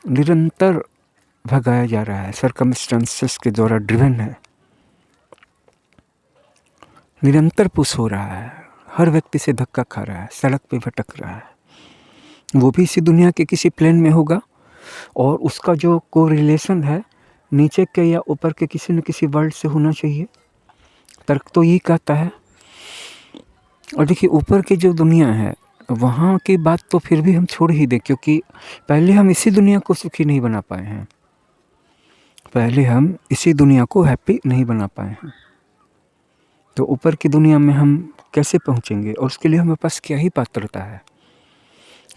निरंतर भगाया जा रहा है, सर्कमस्टेंसेस के द्वारा ड्रिवन है, निरंतर पुश हो रहा है, हर व्यक्ति से धक्का खा रहा है, सड़क पे भटक रहा है। वो भी इसी दुनिया के किसी प्लेन में होगा और उसका जो कोरिलेशन है नीचे के या ऊपर के किसी न किसी वर्ल्ड से होना चाहिए। तर्क तो यही कहता है। और देखिए, ऊपर की जो दुनिया है वहाँ की बात तो फिर भी हम छोड़ ही दें, क्योंकि पहले हम इसी दुनिया को सुखी नहीं बना पाए हैं, पहले हम इसी दुनिया को हैप्पी नहीं बना पाए हैं। तो ऊपर की दुनिया में हम कैसे पहुँचेंगे और उसके लिए हमारे पास क्या ही पात्रता है।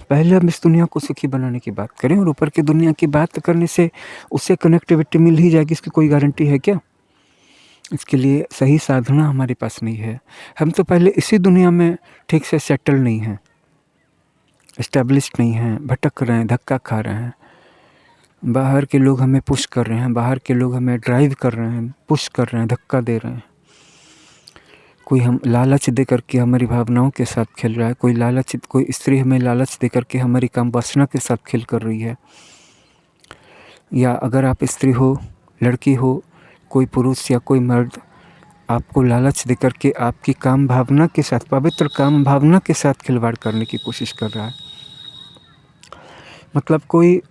पहले हम इस दुनिया को सुखी बनाने की बात करें और ऊपर की दुनिया की बात करने से उससे कनेक्टिविटी मिल ही जाएगी, इसकी कोई गारंटी है क्या? इसके लिए सही साधना हमारे पास नहीं है। हम तो पहले इसी दुनिया में ठीक से सेटल नहीं हैं, एस्टेब्लिश्ड नहीं हैं, भटक रहे हैं, धक्का खा रहे हैं। बाहर के लोग हमें पुश कर रहे हैं, बाहर के लोग हमें ड्राइव कर रहे हैं, पुश कर रहे हैं, धक्का दे रहे हैं। कोई हम लालच दे करके हमारी भावनाओं के साथ खेल रहा है, कोई स्त्री हमें लालच दे करके हमारी काम वासना के साथ खेल कर रही है। या अगर आप स्त्री हो, लड़की हो, कोई पुरुष या कोई मर्द आपको लालच दे करके आपकी काम भावना के साथ, पवित्र काम भावना के साथ खिलवाड़ करने की कोशिश कर रहा है। मतलब कोई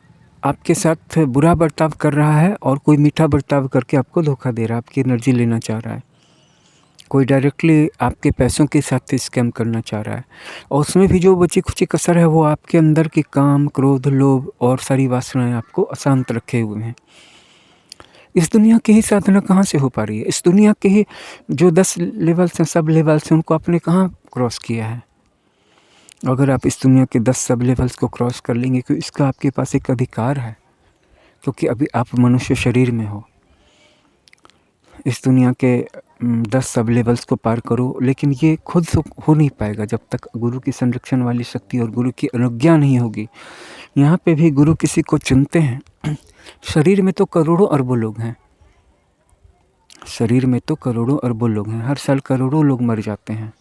आपके साथ बुरा बर्ताव कर रहा है और कोई मीठा बर्ताव करके आपको धोखा दे रहा है, आपकी एनर्जी लेना चाह रहा है। कोई डायरेक्टली आपके पैसों के साथ स्कैम करना चाह रहा है और उसमें भी जो बची खुची कसर है वो आपके अंदर की काम, क्रोध, लोभ और सारी वासनाएं आपको अशांत रखे हुए हैं। इस दुनिया की ही साधना कहाँ से हो पा रही है? इस दुनिया के ही जो 10 लेवल्स हैं, सब लेवल्स हैं, उनको आपने कहाँ क्रॉस किया है? अगर आप इस दुनिया के 10 सब लेवल्स को क्रॉस कर लेंगे, क्योंकि इसका आपके पास एक अधिकार है, क्योंकि अभी आप मनुष्य शरीर में हो। इस दुनिया के 10 सब लेवल्स को पार करो, लेकिन ये खुद से हो नहीं पाएगा जब तक गुरु की संरक्षण वाली शक्ति और गुरु की अनुज्ञा नहीं होगी। यहाँ पे भी गुरु किसी को चुनते हैं। शरीर में तो करोड़ों अरबों लोग हैं, शरीर में तो करोड़ों अरबों लोग हैं, हर साल करोड़ों लोग मर जाते हैं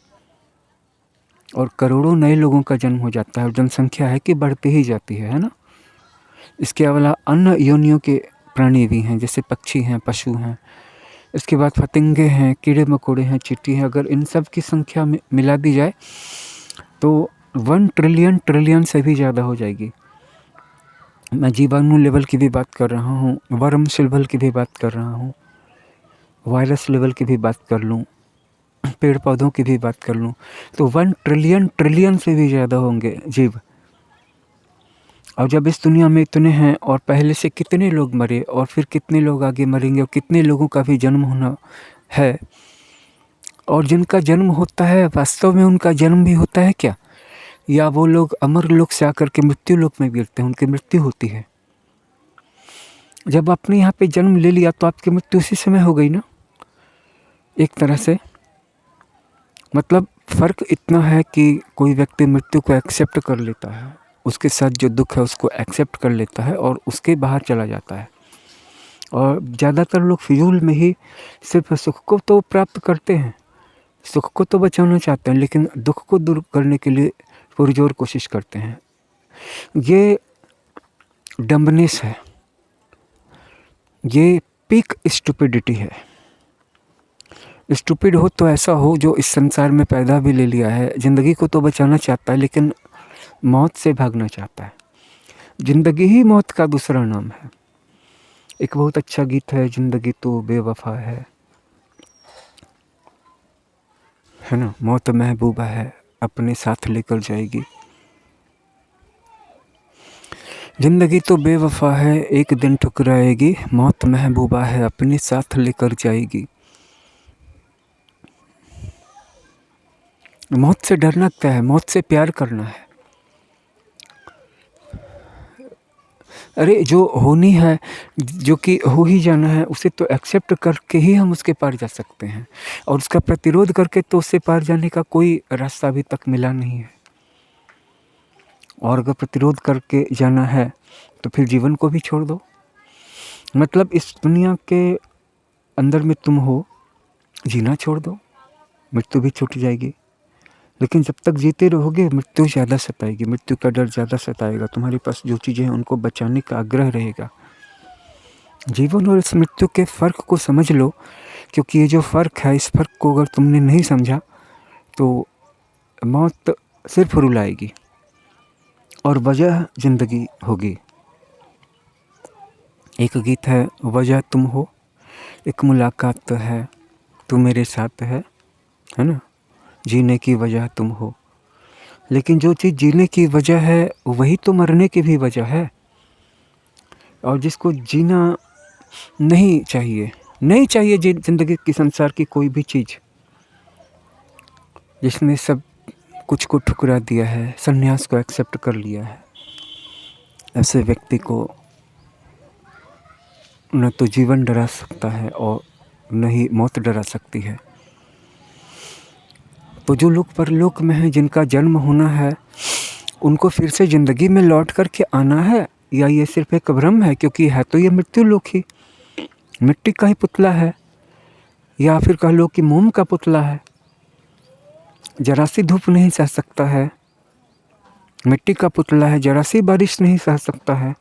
और करोड़ों नए लोगों का जन्म हो जाता है और जनसंख्या है कि बढ़ती ही जाती है ना। इसके अलावा अन्य योनियों के प्राणी भी हैं, जैसे पक्षी हैं, पशु हैं, इसके बाद फतिंगे हैं, कीड़े मकोड़े हैं, चींटी हैं। अगर इन सब की संख्या मिला दी जाए तो 1 ट्रिलियन से भी ज़्यादा हो जाएगी। मैं जीवाणु लेवल की भी बात कर रहा हूँ, वर्म लेवल की भी बात कर रहा हूँ, वायरस लेवल की भी बात कर लूँ, पेड़ पौधों की भी बात कर लूँ, तो 1 ट्रिलियन से भी ज़्यादा होंगे जीव। और जब इस दुनिया में इतने हैं और पहले से कितने लोग मरे और फिर कितने लोग आगे मरेंगे और कितने लोगों का भी जन्म होना है, और जिनका जन्म होता है वास्तव में उनका जन्म भी होता है क्या, या वो लोग अमर लोक से आकर के मृत्यु लोक में गिरते हैं, उनकी मृत्यु होती है। जब आपने यहाँ पे जन्म ले लिया तो आपकी मृत्यु उसी समय हो गई ना, एक तरह से। मतलब फ़र्क इतना है कि कोई व्यक्ति मृत्यु को एक्सेप्ट कर लेता है, उसके साथ जो दुख है उसको एक्सेप्ट कर लेता है और उसके बाहर चला जाता है। और ज़्यादातर लोग फिजूल में ही सिर्फ सुख को तो प्राप्त करते हैं, सुख को तो बचाना चाहते हैं, लेकिन दुख को दूर करने के लिए पुरजोर कोशिश करते हैं। ये डम्बनेस है, ये पीक स्टुपिडिटी है। स्टूपिड हो तो ऐसा हो जो इस संसार में पैदा भी ले लिया है, ज़िंदगी को तो बचाना चाहता है लेकिन मौत से भागना चाहता है। ज़िंदगी ही मौत का दूसरा नाम है। एक बहुत अच्छा गीत है, ज़िंदगी तो बेवफा है ना। मौत महबूबा है, अपने साथ लेकर जाएगी। ज़िंदगी तो बेवफा है, एक दिन ठुकराएगी। मौत महबूबा है, अपने साथ लेकर जाएगी। मौत से डरना क्या है, मौत से प्यार करना है। अरे जो होनी है, जो कि हो ही जाना है, उसे तो एक्सेप्ट करके ही हम उसके पार जा सकते हैं, और उसका प्रतिरोध करके तो उससे पार जाने का कोई रास्ता अभी तक मिला नहीं है। और अगर प्रतिरोध करके जाना है तो फिर जीवन को भी छोड़ दो। मतलब इस दुनिया के अंदर में तुम हो, जीना छोड़ दो, मृत्यु भी छूट जाएगी। लेकिन जब तक जीते रहोगे मृत्यु ज़्यादा सताएगी, मृत्यु का डर ज़्यादा सताएगा। तुम्हारे पास जो चीज़ें हैं उनको बचाने का आग्रह रहेगा। जीवन और इस मृत्यु के फ़र्क को समझ लो, क्योंकि ये जो फ़र्क है, इस फ़र्क को अगर तुमने नहीं समझा तो मौत सिर्फ रुलाएगी और वजह ज़िंदगी होगी। एक गीत है, वजह तुम हो, एक मुलाकात है, तू मेरे साथ है ना। जीने की वजह तुम हो, लेकिन जो चीज़ जीने की वजह है वही तो मरने की भी वजह है। और जिसको जीना नहीं चाहिए ज़िंदगी की, संसार की कोई भी चीज़, जिसने सब कुछ को ठुकरा दिया है, संन्यास को एक्सेप्ट कर लिया है, ऐसे व्यक्ति को न तो जीवन डरा सकता है और न ही मौत डरा सकती है। तो जो लोग परलोक में हैं, जिनका जन्म होना है, उनको फिर से ज़िंदगी में लौट कर के आना है, या ये सिर्फ एक भ्रम है? क्योंकि है तो ये मृत्यु लोक ही, मिट्टी का ही पुतला है, या फिर कह लो कि मोम का पुतला है। जरा सी धूप नहीं सह सकता है, मिट्टी का पुतला है, जरा सी बारिश नहीं सह सकता है।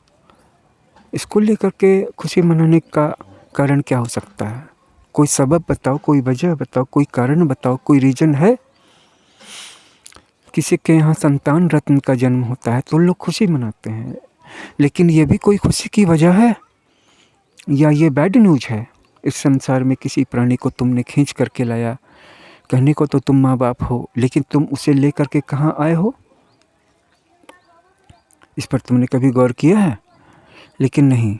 इसको लेकर के खुशी मनाने का कारण क्या हो सकता है? कोई सबब बताओ, कोई वजह बताओ, कोई कारण बताओ, कोई रीज़न है? किसी के यहाँ संतान रत्न का जन्म होता है तो लोग खुशी मनाते हैं, लेकिन ये भी कोई खुशी की वजह है, या ये बैड न्यूज़ है? इस संसार में किसी प्राणी को तुमने खींच करके लाया, कहने को तो तुम माँ बाप हो, लेकिन तुम उसे ले करके कहाँ आए हो? इस पर तुमने कभी गौर किया है? लेकिन नहीं,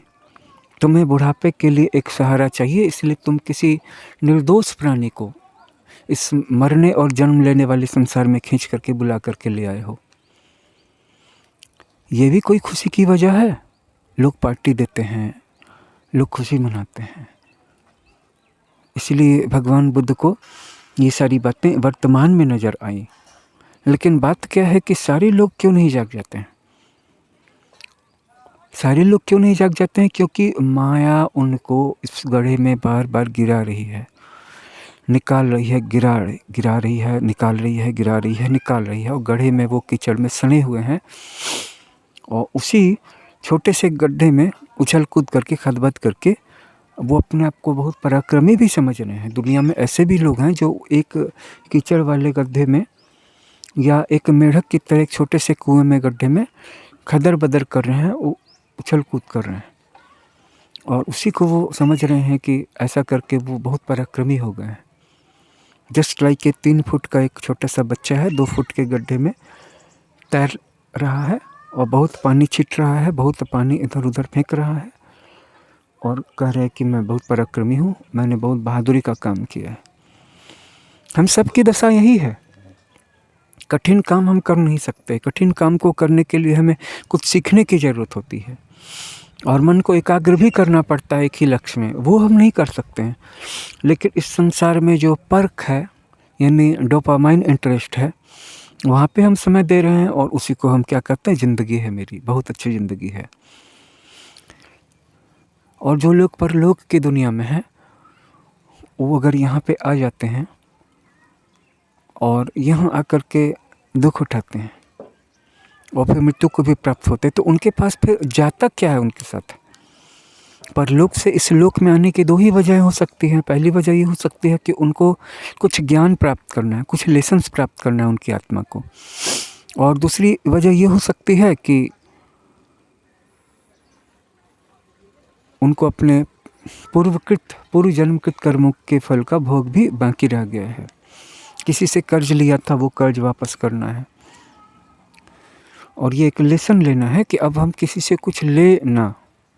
तुम्हें बुढ़ापे के लिए एक सहारा चाहिए, इसलिए तुम किसी निर्दोष प्राणी को इस मरने और जन्म लेने वाले संसार में खींच करके बुला करके ले आए हो। ये भी कोई खुशी की वजह है? लोग पार्टी देते हैं, लोग खुशी मनाते हैं। इसलिए भगवान बुद्ध को ये सारी बातें वर्तमान में नज़र आई। लेकिन बात क्या है कि सारे लोग क्यों नहीं जाग जाते हैं? सारे लोग क्यों नहीं जाग जाते हैं? क्योंकि माया उनको इस गड्ढे में बार बार गिरा रही है, निकाल रही है, गिरा रही है, निकाल रही है, गिरा रही है, निकाल रही है। और गड्ढे में वो कीचड़ में सने हुए हैं, और उसी छोटे से गड्ढे में उछल कूद करके, खदबद करके वो अपने आप को बहुत पराक्रमी भी समझ रहे हैं। दुनिया में ऐसे भी लोग हैं जो एक कीचड़ वाले गड्ढे में, या एक मेढक की तरह एक छोटे से कुएं में, गड्ढे में खदर बदर कर रहे हैं, वो उछल कूद कर रहे हैं, और उसी को वो समझ रहे हैं कि ऐसा करके वो बहुत पराक्रमी हो गए हैं। जस्ट लाइक ये 3 फुट का एक छोटा सा बच्चा है, 2 फुट के गड्ढे में तैर रहा है और बहुत पानी छिट रहा है, बहुत पानी इधर उधर फेंक रहा है, और कह रहा है कि मैं बहुत पराक्रमी हूँ, मैंने बहुत बहादुरी का काम किया है। हम सब की दशा यही है। कठिन काम हम कर नहीं सकते। कठिन काम को करने के लिए हमें कुछ सीखने की ज़रूरत होती है और मन को एकाग्र भी करना पड़ता है एक ही लक्ष्य में, वो हम नहीं कर सकते हैं। लेकिन इस संसार में जो पर्क है, यानी डोपामाइन इंटरेस्ट है, वहाँ पे हम समय दे रहे हैं और उसी को हम क्या कहते हैं, ज़िंदगी है मेरी, बहुत अच्छी ज़िंदगी है। और जो लोग परलोक की दुनिया में हैं, वो अगर यहाँ पे आ जाते हैं और यहाँ आकर के दुख उठाते हैं और फिर मृत्यु को भी प्राप्त होते हैं, तो उनके पास फिर जाता क्या है उनके साथ? परलोक से इस लोक में आने की दो ही वजह हो सकती हैं। पहली वजह ये हो सकती है कि उनको कुछ ज्ञान प्राप्त करना है, कुछ लेसन्स प्राप्त करना है उनकी आत्मा को। और दूसरी वजह ये हो सकती है कि उनको अपने पूर्व जन्मकृत कर्मों के फल का भोग भी बाकी रह गया है। किसी से कर्ज लिया था, वो कर्ज वापस करना है। और ये एक लेसन लेना है कि अब हम किसी से कुछ ले ना,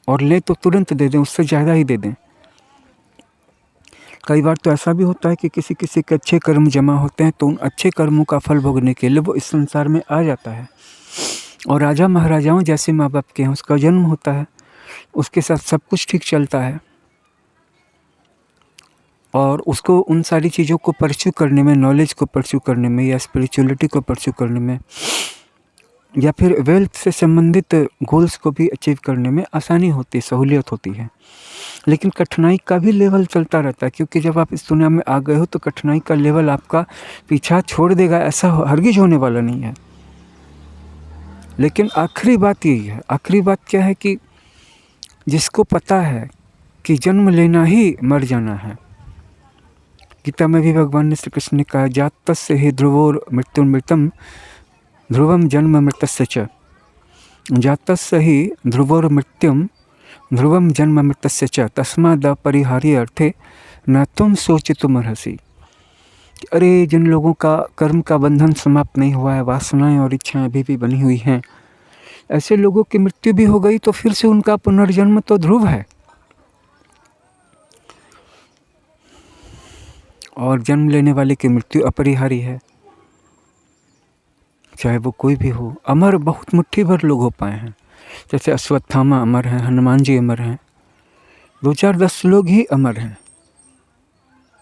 और ले तो तुरंत दे दें, उससे ज़्यादा ही दे दें। कई बार तो ऐसा भी होता है कि किसी किसी के अच्छे कर्म जमा होते हैं, तो उन अच्छे कर्मों का फल भोगने के लिए वो इस संसार में आ जाता है और राजा महाराजाओं जैसे माँ बाप के हैं उसका जन्म होता है, उसके साथ सब कुछ ठीक चलता है और उसको उन सारी चीज़ों को परस्यू करने में, नॉलेज को परस्यू करने में या स्पिरिचुअलिटी को परस्यू करने में या फिर वेल्थ से संबंधित गोल्स को भी अचीव करने में आसानी होती है, सहूलियत होती है। लेकिन कठिनाई का भी लेवल चलता रहता है, क्योंकि जब आप इस दुनिया में आ गए हो तो कठिनाई का लेवल आपका पीछा छोड़ देगा, ऐसा हरगिज होने वाला नहीं है। लेकिन आखिरी बात यही है, आखिरी बात क्या है कि जिसको पता है कि जन्म लेना ही मर जाना है, गीता में भी भगवान ने श्री कृष्ण ने कहा, जातस्य हि ध्रुवोर मृत्युर्मृतम ध्रुवम जन्म मृतस्य च, जातस्य हि ध्रुवोर मृत्युम ध्रुवम जन्म मृतस्य च तस्माद् अपरिहार्य अर्थे न तुम सोचितुमर्हसि। अरे जिन लोगों का कर्म का बंधन समाप्त नहीं हुआ है, वासनाएं और इच्छाएं अभी भी बनी हुई हैं, ऐसे लोगों की मृत्यु भी हो गई तो फिर से उनका पुनर्जन्म तो ध्रुव है। और जन्म लेने वाले की मृत्यु अपरिहार्य है, चाहे वो कोई भी हो। अमर बहुत मुट्ठी भर लोग हो पाए हैं, जैसे अश्वत्थामा अमर हैं, हनुमान जी अमर हैं, 2-4-10 लोग ही अमर हैं,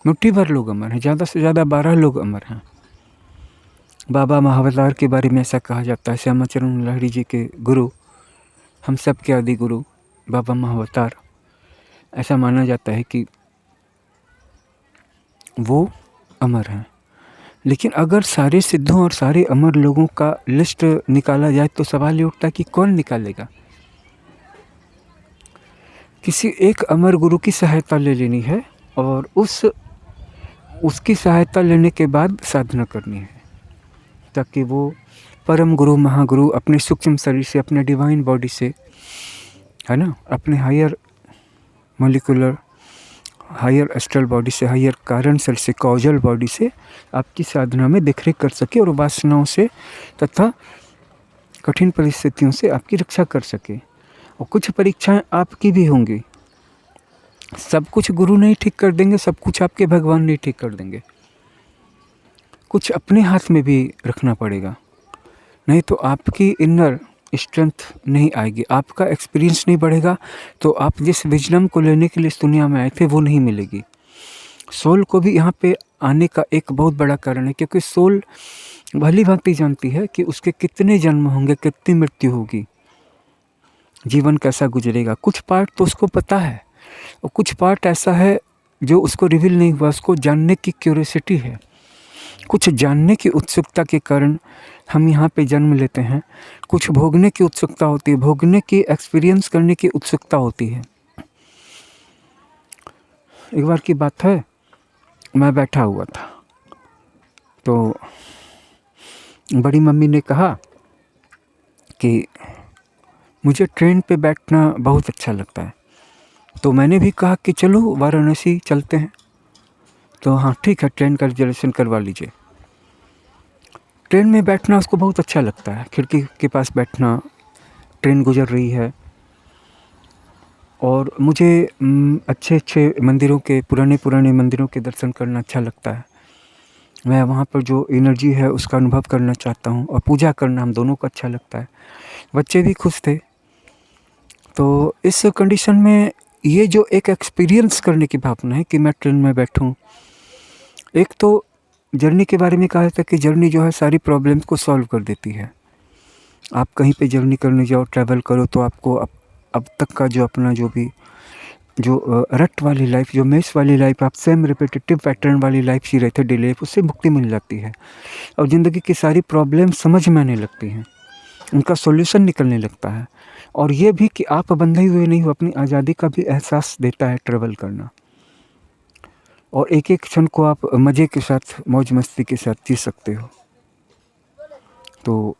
मुट्ठी भर लोग अमर हैं, ज़्यादा से ज़्यादा 12 लोग अमर हैं। बाबा महावतार के बारे में ऐसा कहा जाता है, श्यामाचरण लाहिड़ी जी के गुरु, हम सब के आदि गुरु बाबा महावतार, ऐसा माना जाता है कि वो अमर हैं। लेकिन अगर सारे सिद्धों और सारे अमर लोगों का लिस्ट निकाला जाए तो सवाल ये उठता है कि कौन निकालेगा? किसी एक अमर गुरु की सहायता ले लेनी है और उसकी सहायता लेने के बाद साधना करनी है, ताकि वो परम गुरु महागुरु अपने सूक्ष्म शरीर से, अपने डिवाइन बॉडी से, है ना, अपने higher molecular, higher astral body से, हायर कारण शरीर से, कॉजल बॉडी से आपकी साधना में देखरेख कर सके और वासनाओं से तथा कठिन परिस्थितियों से आपकी रक्षा कर सके। और कुछ परीक्षाएं आपकी भी होंगी, सब कुछ गुरु नहीं ठीक कर देंगे, सब कुछ आपके भगवान नहीं ठीक कर देंगे, कुछ अपने हाथ में भी रखना पड़ेगा, नहीं तो आपकी इनर स्ट्रेंथ नहीं आएगी, आपका एक्सपीरियंस नहीं बढ़ेगा, तो आप जिस विजडम को लेने के लिए इस दुनिया में आए थे वो नहीं मिलेगी। सोल को भी यहाँ पे आने का एक बहुत बड़ा कारण है, क्योंकि सोल भली भांति जानती है कि उसके कितने जन्म होंगे, कितनी मृत्यु होगी, जीवन कैसा गुजरेगा। कुछ पार्ट तो उसको पता है और कुछ पार्ट ऐसा है जो उसको रिवील नहीं हुआ, उसको जानने की क्यूरियोसिटी है, कुछ जानने की उत्सुकता के कारण हम यहाँ पे जन्म लेते हैं, कुछ भोगने की उत्सुकता होती है, भोगने की, एक्सपीरियंस करने की उत्सुकता होती है। एक बार की बात है, मैं बैठा हुआ था तो बड़ी मम्मी ने कहा कि मुझे ट्रेन पे बैठना बहुत अच्छा लगता है, तो मैंने भी कहा कि चलो वाराणसी चलते हैं। तो हाँ ठीक है, ट्रेन का रिजर्वेशन करवा लीजिए। ट्रेन में बैठना उसको बहुत अच्छा लगता है, खिड़की के पास बैठना, ट्रेन गुजर रही है, और मुझे अच्छे अच्छे मंदिरों के, पुराने पुराने मंदिरों के दर्शन करना अच्छा लगता है। मैं वहाँ पर जो एनर्जी है उसका अनुभव करना चाहता हूँ, और पूजा करना हम दोनों को अच्छा लगता है। बच्चे भी खुश थे। तो इस कंडीशन में ये जो एक एक्सपीरियंस करने की भावना है कि मैं ट्रेन में बैठूँ। एक तो जर्नी के बारे में कहा जाता है कि जर्नी जो है सारी प्रॉब्लम्स को सॉल्व कर देती है। आप कहीं पे जर्नी करने जाओ, ट्रैवल करो, तो आपको अब तक का जो अपना जो भी जो रट वाली लाइफ, जो मेस वाली लाइफ, आप सेम रिपीटेटिव पैटर्न वाली लाइफ जी रहे थे डेली लाइफ, उससे मुक्ति मिल जाती है और ज़िंदगी की सारी प्रॉब्लम समझ में आने लगती हैं, उनका सॉल्यूशन निकलने लगता है। और ये भी कि आप बंधे हुए नहीं हो, अपनी आज़ादी का भी एहसास देता है ट्रैवल करना, और एक एक क्षण को आप मज़े के साथ, मौज मस्ती के साथ जी सकते हो। तो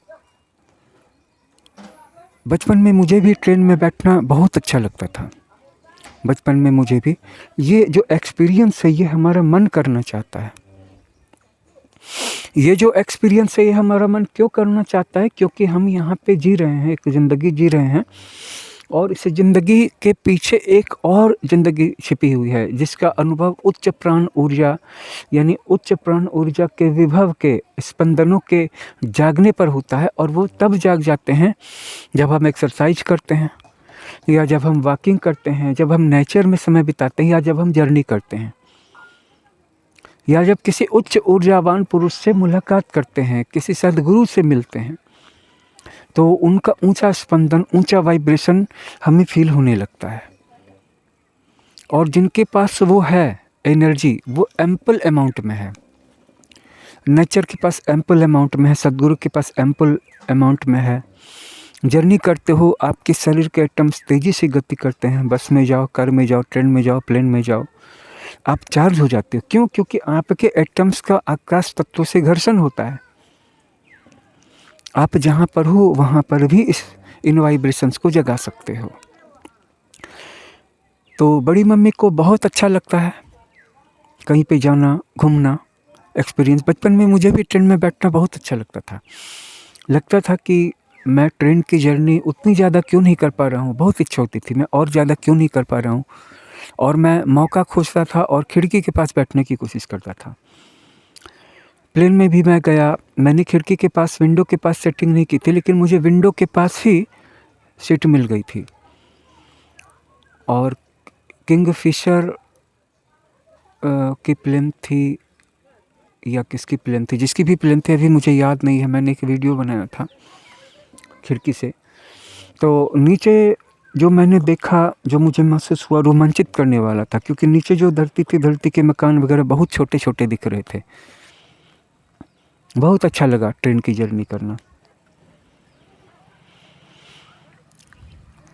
बचपन में मुझे भी ट्रेन में बैठना बहुत अच्छा लगता था। बचपन में मुझे भी ये जो एक्सपीरियंस है ये हमारा मन करना चाहता है। ये जो एक्सपीरियंस है ये हमारा मन क्यों करना चाहता है? क्योंकि हम यहाँ पे जी रहे हैं, एक ज़िंदगी जी रहे हैं, और इस ज़िंदगी के पीछे एक और ज़िंदगी छिपी हुई है जिसका अनुभव उच्च प्राण ऊर्जा, यानी उच्च प्राण ऊर्जा के विभव के स्पंदनों के जागने पर होता है। और वो तब जाग जाते हैं जब हम एक्सरसाइज करते हैं, या जब हम वॉकिंग करते हैं, जब हम नेचर में समय बिताते हैं, या जब हम जर्नी करते हैं, या जब किसी उच्च ऊर्जावान पुरुष से मुलाकात करते हैं, किसी सद्गुरु से मिलते हैं, तो उनका ऊंचा स्पंदन, ऊंचा वाइब्रेशन हमें फील होने लगता है। और जिनके पास वो है एनर्जी, वो एम्पल अमाउंट में है, नेचर के पास एम्पल अमाउंट में है, सद्गुरु के पास एम्पल अमाउंट में है। जर्नी करते हो, आपके शरीर के एटम्स तेज़ी से गति करते हैं, बस में जाओ, कार में जाओ, ट्रेन में जाओ, प्लेन में जाओ, आप चार्ज हो जाते हो। क्यों? क्योंकि आपके एटम्स का आकाश तत्वों से घर्षण होता है। आप जहाँ पर हो वहाँ पर भी इन वाइब्रेशंस को जगा सकते हो। तो बड़ी मम्मी को बहुत अच्छा लगता है कहीं पे जाना, घूमना, एक्सपीरियंस। बचपन में मुझे भी ट्रेन में बैठना बहुत अच्छा लगता था कि मैं ट्रेन की जर्नी उतनी ज़्यादा क्यों नहीं कर पा रहा हूँ। बहुत इच्छा होती थी मैं और ज़्यादा क्यों नहीं कर पा रहा हूँ, और मैं मौका खोजता था और खिड़की के पास बैठने की कोशिश करता था। प्लेन में भी मैं गया, मैंने खिड़की के पास, विंडो के पास सेटिंग नहीं की थी, लेकिन मुझे विंडो के पास ही सीट मिल गई थी। और किंगफिशर की प्लेन थी या किसकी प्लेन थी, जिसकी भी प्लेन थी अभी मुझे याद नहीं है। मैंने एक वीडियो बनाया था खिड़की से, तो नीचे जो मैंने देखा, जो मुझे महसूस हुआ, रोमांचित करने वाला था, क्योंकि नीचे जो धरती थी, धरती के मकान वगैरह बहुत छोटे छोटे दिख रहे थे। बहुत अच्छा लगा ट्रेन की जर्नी करना।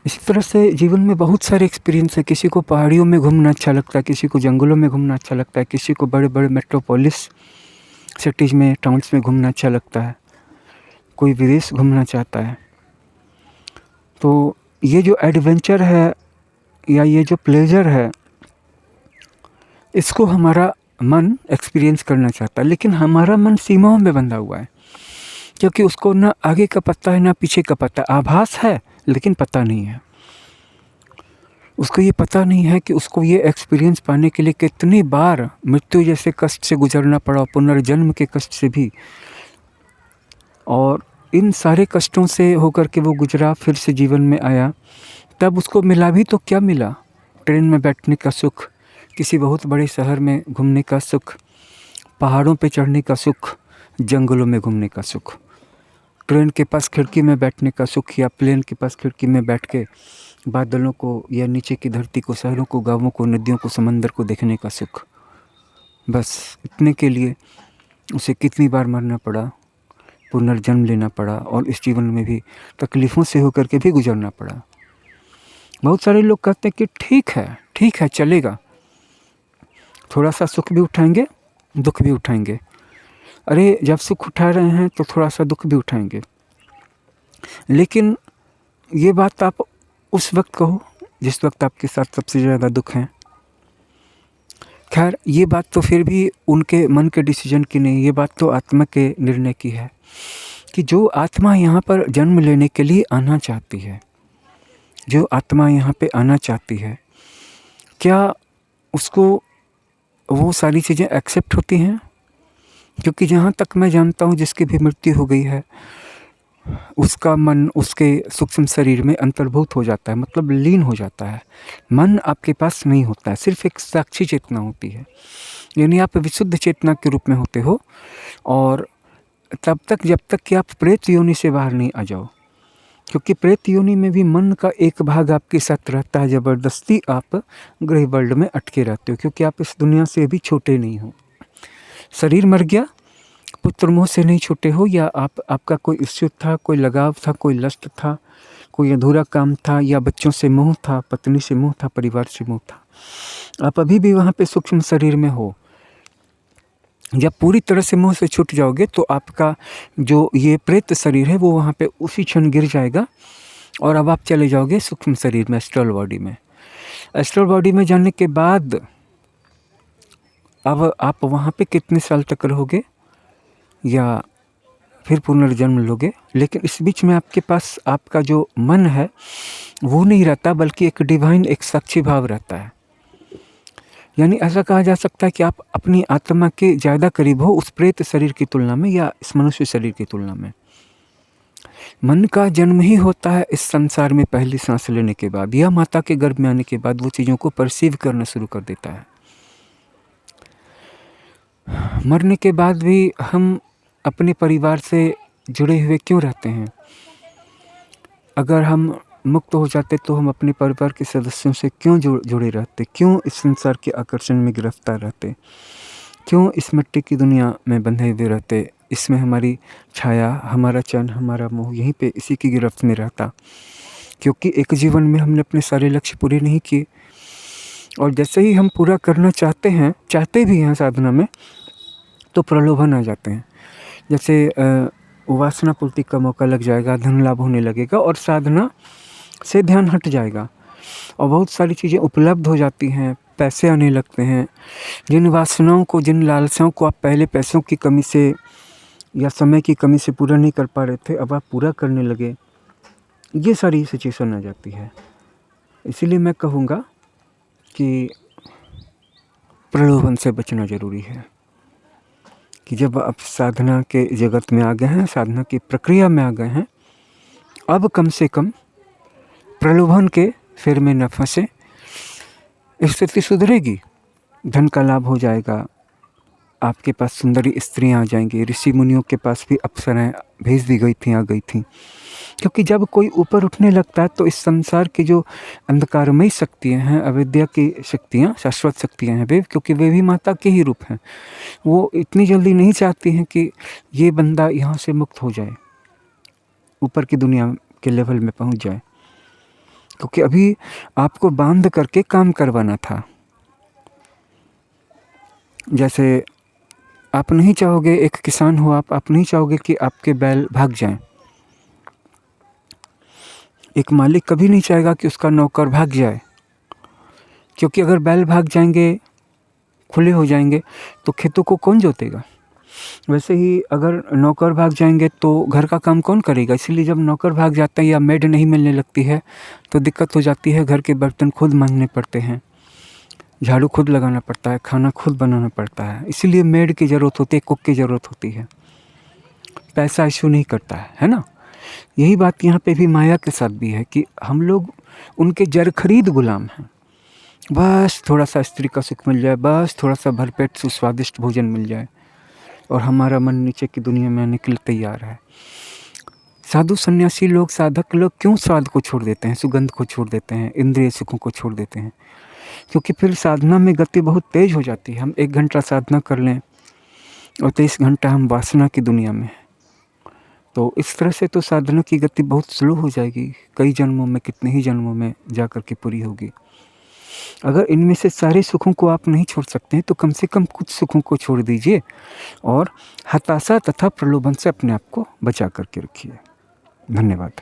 इसी तरह से जीवन में बहुत सारे एक्सपीरियंस है। किसी को पहाड़ियों में घूमना अच्छा लगता है, किसी को जंगलों में घूमना अच्छा लगता है, किसी को बड़े बड़े मेट्रोपोलिस सिटीज़ में, टाउन्स में घूमना अच्छा लगता है, कोई विदेश घूमना चाहता है। तो ये जो एडवेंचर है या ये जो प्लेजर है, इसको हमारा मन एक्सपीरियंस करना चाहता है, लेकिन हमारा मन सीमाओं में बंधा हुआ है, क्योंकि उसको ना आगे का पता है ना पीछे का पता है। आभास है लेकिन पता नहीं है। उसको ये पता नहीं है कि उसको ये एक्सपीरियंस पाने के लिए कितनी बार मृत्यु जैसे कष्ट से गुजरना पड़ा, पुनर्जन्म के कष्ट से भी। और इन सारे कष्टों से होकर के वो गुजरा, फिर से जीवन में आया, तब उसको मिला भी तो क्या मिला? ट्रेन में बैठने का सुख, किसी बहुत बड़े शहर में घूमने का सुख, पहाड़ों पे चढ़ने का सुख, जंगलों में घूमने का सुख, ट्रेन के पास खिड़की में बैठने का सुख, या प्लेन के पास खिड़की में बैठ के बादलों को, या नीचे की धरती को, शहरों को, गाँवों को, नदियों को, समंदर को देखने का सुख। बस इतने के लिए उसे कितनी बार मरना पड़ा, पुनर्जन्म लेना पड़ा, और इस जीवन में भी तकलीफ़ों से होकर के भी गुजरना पड़ा। बहुत सारे लोग कहते हैं कि ठीक है चलेगा, थोड़ा सा सुख भी उठाएंगे, दुख भी उठाएंगे। अरे जब सुख उठा रहे हैं तो थोड़ा सा दुख भी उठाएंगे। लेकिन ये बात आप उस वक्त कहो जिस वक्त आपके साथ सबसे ज़्यादा दुख है। खैर ये बात तो फिर भी उनके मन के डिसीजन की नहीं, ये बात तो आत्मा के निर्णय की है कि जो आत्मा यहाँ पर जन्म लेने के लिए आना चाहती है, जो आत्मा यहाँ पे आना चाहती है, क्या उसको वो सारी चीज़ें एक्सेप्ट होती हैं? क्योंकि जहाँ तक मैं जानता हूँ जिसकी भी मृत्यु हो गई है उसका मन उसके सूक्ष्म शरीर में अंतर्भूत हो जाता है, मतलब लीन हो जाता है। मन आपके पास नहीं होता है, सिर्फ एक साक्षी चेतना होती है, यानी आप विशुद्ध चेतना के रूप में होते हो। और तब तक जब तक कि आप प्रेत योनि से बाहर नहीं आ जाओ, क्योंकि प्रेत योनि में भी मन का एक भाग आपके साथ रहता है। ज़बरदस्ती आप ग्रह वर्ल्ड में अटके रहते हो, क्योंकि आप इस दुनिया से भी छोटे नहीं हो। शरीर मर गया, पुत्र मोह से नहीं छूटे हो, या आपका कोई इश्यू था, कोई लगाव था, कोई लस्ट था, कोई अधूरा काम था, या बच्चों से मोह था, पत्नी से मोह था, परिवार से मोह था, आप अभी भी वहाँ पे सूक्ष्म शरीर में हो। जब पूरी तरह से मोह से छूट जाओगे तो आपका जो ये प्रेत शरीर है वो वहाँ पे उसी क्षण गिर जाएगा, और अब आप चले जाओगे सूक्ष्म शरीर में, एस्ट्रल बॉडी में। एस्ट्रल बॉडी में जाने के बाद अब आप वहाँ पे कितने साल तक रहोगे या फिर पुनर्जन्म लोगे, लेकिन इस बीच में आपके पास आपका जो मन है वो नहीं रहता, बल्कि एक डिवाइन, एक साक्षी भाव रहता है। यानी ऐसा कहा जा सकता है कि आप अपनी आत्मा के ज़्यादा करीब हो उस प्रेत शरीर की तुलना में, या इस मनुष्य शरीर की तुलना में। मन का जन्म ही होता है इस संसार में पहली सांस लेने के बाद, या माता के गर्भ में आने के बाद वो चीज़ों को परसीव करना शुरू कर देता है। मरने के बाद भी हम अपने परिवार से जुड़े हुए क्यों रहते हैं? अगर हम मुक्त हो जाते तो हम अपने परिवार के सदस्यों से क्यों जुड़े रहते? क्यों इस संसार के आकर्षण में गिरफ्तार रहते? क्यों इस मिट्टी की दुनिया में बंधे हुए रहते? इसमें हमारी छाया, हमारा चैन, हमारा मोह यहीं पे इसी की गिरफ्त में रहता, क्योंकि एक जीवन में हमने अपने सारे लक्ष्य पूरे नहीं किए। और जैसे ही हम पूरा करना चाहते भी हैं साधना में, तो प्रलोभन आ जाते हैं। जैसे वासना पूर्ति का मौका लग जाएगा, धन लाभ होने लगेगा और साधना से ध्यान हट जाएगा, और बहुत सारी चीज़ें उपलब्ध हो जाती हैं, पैसे आने लगते हैं। जिन वासनाओं को, जिन लालसाओं को आप पहले पैसों की कमी से या समय की कमी से पूरा नहीं कर पा रहे थे, अब आप पूरा करने लगे। ये सारी सिचुएशन आ जाती है। इसीलिए मैं कहूँगा कि प्रलोभन से बचना ज़रूरी है, कि जब आप साधना के जगत में आ गए हैं, साधना की प्रक्रिया में आ गए हैं, अब कम से कम प्रलोभन के फेर में न फंसे। स्थिति सुधरेगी, धन का लाभ हो जाएगा, आपके पास सुंदरी स्त्रियां आ जाएंगी। ऋषि मुनियों के पास भी अप्सराएं भेज दी गई थी, आ गई थी, क्योंकि जब कोई ऊपर उठने लगता है तो इस संसार की जो अंधकारमयी शक्तियाँ हैं, अविद्या की शक्तियाँ, शाश्वत शक्तियाँ हैं वे, क्योंकि वे भी माता के ही रूप हैं, वो इतनी जल्दी नहीं चाहती हैं कि ये बंदा यहाँ से मुक्त हो जाए, ऊपर की दुनिया के लेवल में पहुँच जाए, क्योंकि अभी आपको बांध करके काम करवाना था। जैसे आप नहीं चाहोगे, एक किसान हो आप नहीं चाहोगे कि आपके बैल भाग जाएं। एक मालिक कभी नहीं चाहेगा कि उसका नौकर भाग जाए, क्योंकि अगर बैल भाग जाएंगे, खुले हो जाएंगे, तो खेतों को कौन जोतेगा? वैसे ही अगर नौकर भाग जाएंगे तो घर का काम कौन करेगा? इसीलिए जब नौकर भाग जाता है या मेड नहीं मिलने लगती है तो दिक्कत हो जाती है, घर के बर्तन खुद मांजने पड़ते हैं, झाड़ू खुद लगाना पड़ता है, खाना खुद बनाना पड़ता है। इसीलिए मेड की ज़रूरत होती है, कुक की ज़रूरत होती है। पैसा इशू नहीं करता है ना? यही बात यहाँ पे भी माया के साथ भी है कि हम लोग उनके जर खरीद गुलाम हैं। बस थोड़ा सा स्त्री का सुख मिल जाए, बस थोड़ा सा भरपेट सुस्वादिष्ट भोजन मिल जाए, और हमारा मन नीचे की दुनिया में आने के लिए तैयार है। साधु सन्यासी लोग, साधक लोग क्यों स्वाद को छोड़ देते हैं, सुगंध को छोड़ देते हैं, इंद्रिय सुखों को छोड़ देते हैं? क्योंकि फिर साधना में गति बहुत तेज हो जाती है। हम 1 घंटा साधना कर लें और 23 घंटा हम वासना की दुनिया में, तो इस तरह से तो साधना की गति बहुत स्लो हो जाएगी, कई जन्मों में, कितने ही जन्मों में जा कर के पूरी होगी। अगर इनमें से सारे सुखों को आप नहीं छोड़ सकते हैं तो कम से कम कुछ सुखों को छोड़ दीजिए, और हताशा तथा प्रलोभन से अपने आप को बचा करके रखिए। धन्यवाद।